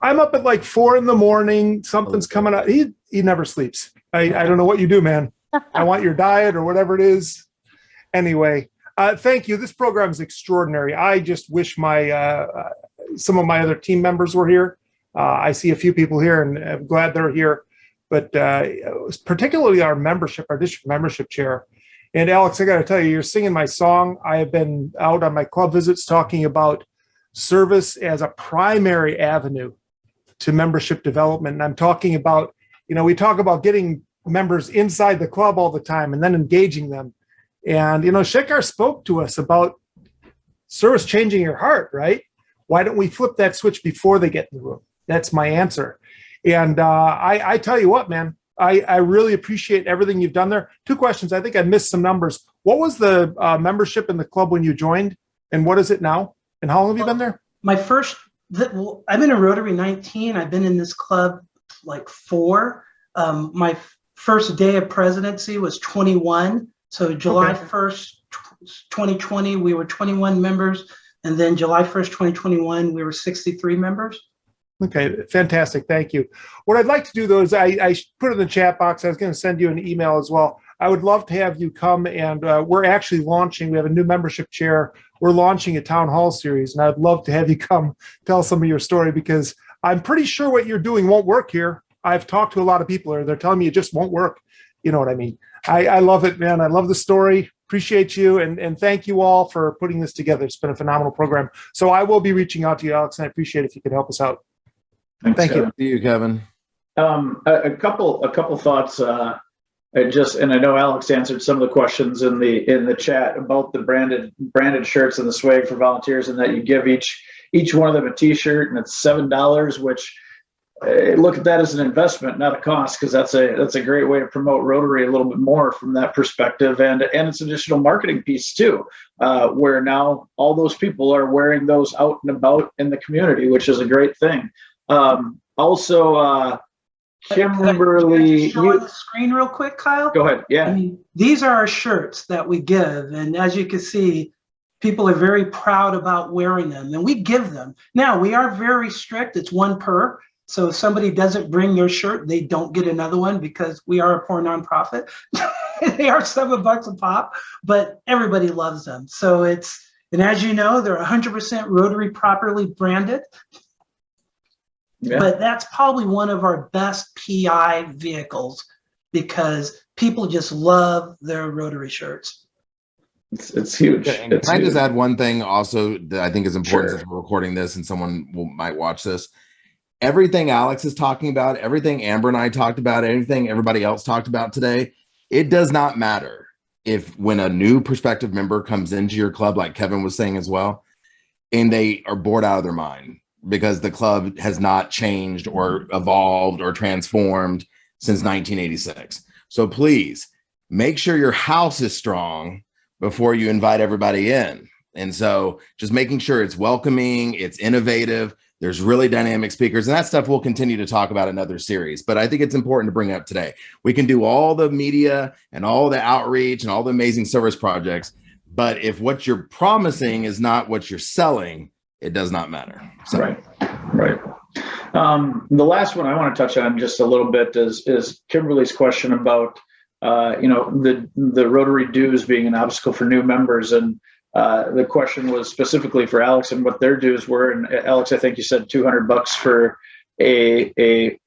I'm up at like 4 a.m. Something's coming out. He never sleeps. I don't know what you do, man. I want your diet or whatever it is. Anyway, thank you. This program is extraordinary. I just wish some of my other team members were here. I see a few people here, and I'm glad they're here. But particularly our district membership chair. And Alex, I got to tell you, you're singing my song. I have been out on my club visits talking about service as a primary avenue to membership development. And I'm talking about, we talk about getting members inside the club all the time and then engaging them. And, Shekar spoke to us about service changing your heart, right? Why don't we flip that switch before they get in the room? That's my answer. And I tell you what, man, I really appreciate everything you've done there. 2 questions. I think I missed some numbers. What was the membership in the club when you joined, and what is it now? And how long have you been there? I've been in Rotary 19. I've been in this club like 4. My first day of presidency was 21. So July 1st, 2020, we were 21 members. And then July 1st, 2021, we were 63 members. Okay, fantastic. Thank you. What I'd like to do, though, is I put in the chat box. I was going to send you an email as well. I would love to have you come, and we're actually launching. We have a new membership chair. We're launching a town hall series, and I'd love to have you come tell some of your story, because I'm pretty sure what you're doing won't work here. I've talked to a lot of people, and they're telling me it just won't work. You know what I mean? I love it, man. I love the story. Appreciate you, and thank you all for putting this together. It's been a phenomenal program. So I will be reaching out to you, Alex, and I appreciate if you could help us out. Thanks, Thank you. See you, Kevin. A couple thoughts. And I know Alex answered some of the questions in the chat about the branded shirts and the swag for volunteers, and that you give each one of them a T-shirt, and it's $7, which look at that as an investment, not a cost, because that's a great way to promote Rotary a little bit more from that perspective, and it's an additional marketing piece too, where now all those people are wearing those out and about in the community, which is a great thing. Also, Kimberly, show on the screen real quick, Kyle. Go ahead. Yeah. I mean, these are our shirts that we give, and as you can see, people are very proud about wearing them, and we give them. Now, we are very strict. It's 1 per. So if somebody doesn't bring your shirt, they don't get another one, because we are a poor nonprofit. They are $7 a pop, but everybody loves them. So and as you know, they're 100% Rotary properly branded. Yeah. But that's probably one of our best PI vehicles, because people just love their Rotary shirts. It's huge. Can I just add one thing also that I think is important? Sure. Since we're recording this and someone might watch this? Everything Alex is talking about, everything Amber and I talked about, everything everybody else talked about today, it does not matter if when a new prospective member comes into your club, like Kevin was saying as well, and they are bored out of their mind because the club has not changed or evolved or transformed since 1986. So please make sure your house is strong before you invite everybody in. And so just making sure it's welcoming, it's innovative, there's really dynamic speakers, and that stuff we'll continue to talk about in other series. But I think it's important to bring up today. We can do all the media and all the outreach and all the amazing service projects, but if what you're promising is not what you're selling, it does not matter. So. Right. The last one I want to touch on just a little bit is Kimberly's question about the Rotary dues being an obstacle for new members, and the question was specifically for Alex and what their dues were. And Alex, I think you said $200 for a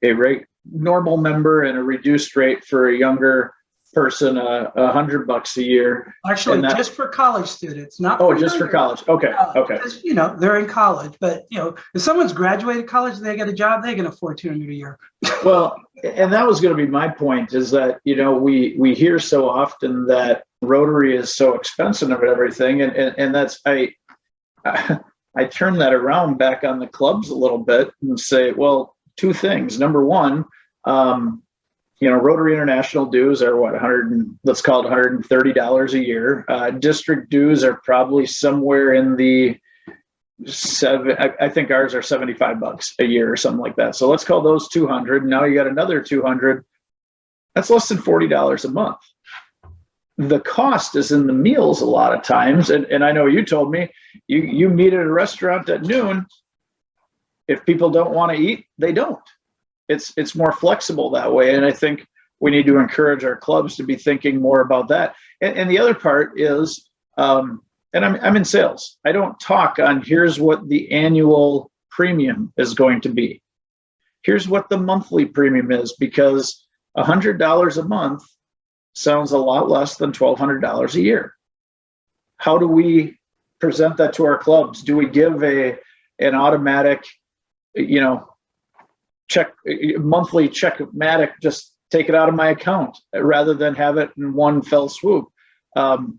normal member, and a reduced rate for a younger person, $100 a year. Actually, just for college students, not. Oh, just for college. Okay. Okay. Because, they're in college, but if someone's graduated college and they get a job, they can afford $200 a year. Well, and that was going to be my point, is that we hear so often that Rotary is so expensive and everything, and that's I turn that around back on the clubs a little bit and say, well, 2 things. Number one, Rotary International dues are let's call it $130 a year. District dues are probably somewhere in the I think ours are $75 a year or something like that. So let's call those 200. Now you got another 200. That's less than $40 a month. The cost is in the meals a lot of times. And I know you told me you meet at a restaurant at noon. If people don't want to eat, they don't. It's more flexible that way. And I think we need to encourage our clubs to be thinking more about that. And the other part is, and I'm in sales. I don't talk on here's what the annual premium is going to be. Here's what the monthly premium is, because $100 a month sounds a lot less than $1,200 a year. How do we present that to our clubs? Do we give an automatic, monthly check-matic, just take it out of my account rather than have it in one fell swoop?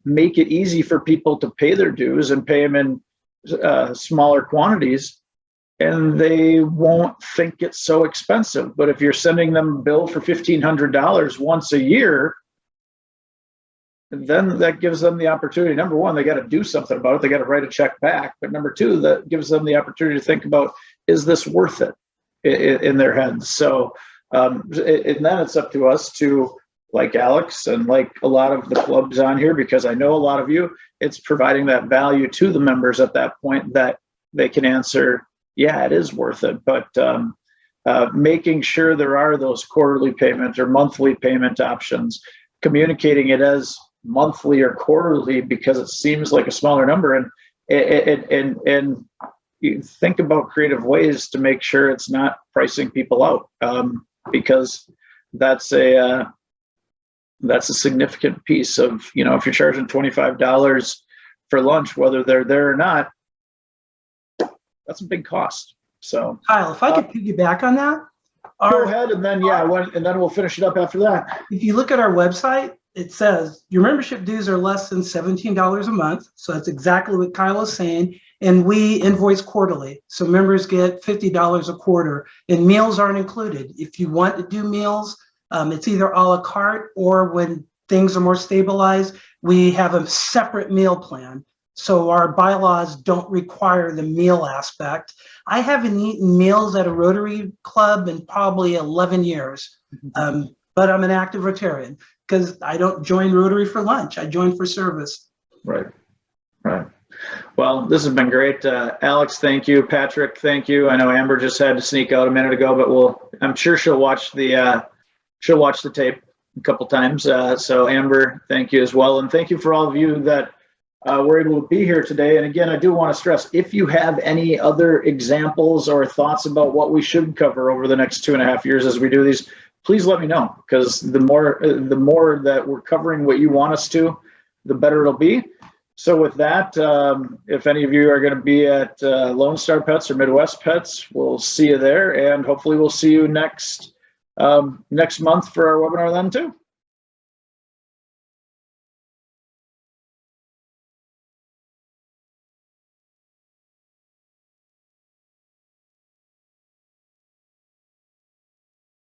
Make it easy for people to pay their dues and pay them in smaller quantities, and they won't think it's so expensive. But if you're sending them a bill for $1,500 once a year, then that gives them the opportunity. Number one, they got to do something about it. They got to write a check back. But number two, that gives them the opportunity to think about, is this worth it in their heads? So, and then it's up to us to, like Alex and like a lot of the clubs on here, because I know a lot of you, it's providing that value to the members at that point that they can answer, yeah, it is worth it. But making sure there are those quarterly payment or monthly payment options, communicating it as monthly or quarterly because it seems like a smaller number, and you think about creative ways to make sure it's not pricing people out, because that's a significant piece of, you know, if you're charging $25 for lunch, whether they're there or not, that's a big cost. So Kyle, if I could piggyback on that. Go ahead, and then and then we'll finish it up after that. If you look at our website, it says your membership dues are less than $17 a month. So that's exactly what Kyle is saying. And we invoice quarterly. So members get $50 a quarter, and meals aren't included. If you want to do meals, it's either a la carte, or when things are more stabilized, we have a separate meal plan. So our bylaws don't require the meal aspect. I haven't eaten meals at a Rotary club in probably 11 years, but I'm an active Rotarian because I don't join Rotary for lunch. I join for service. Right. Well, this has been great. Alex, thank you. Patrick, thank you. I know Amber just had to sneak out a minute ago, but I'm sure she'll watch the tape a couple times. So Amber, thank you as well. And thank you for all of you that were able to be here today. And again, I do want to stress, if you have any other examples or thoughts about what we should cover over the next 2.5 years as we do these, please let me know, because the more that we're covering what you want us to, the better it'll be. So with that, if any of you are going to be at Lone Star Pets or Midwest Pets, we'll see you there, and hopefully we'll see you next month for our webinar then too.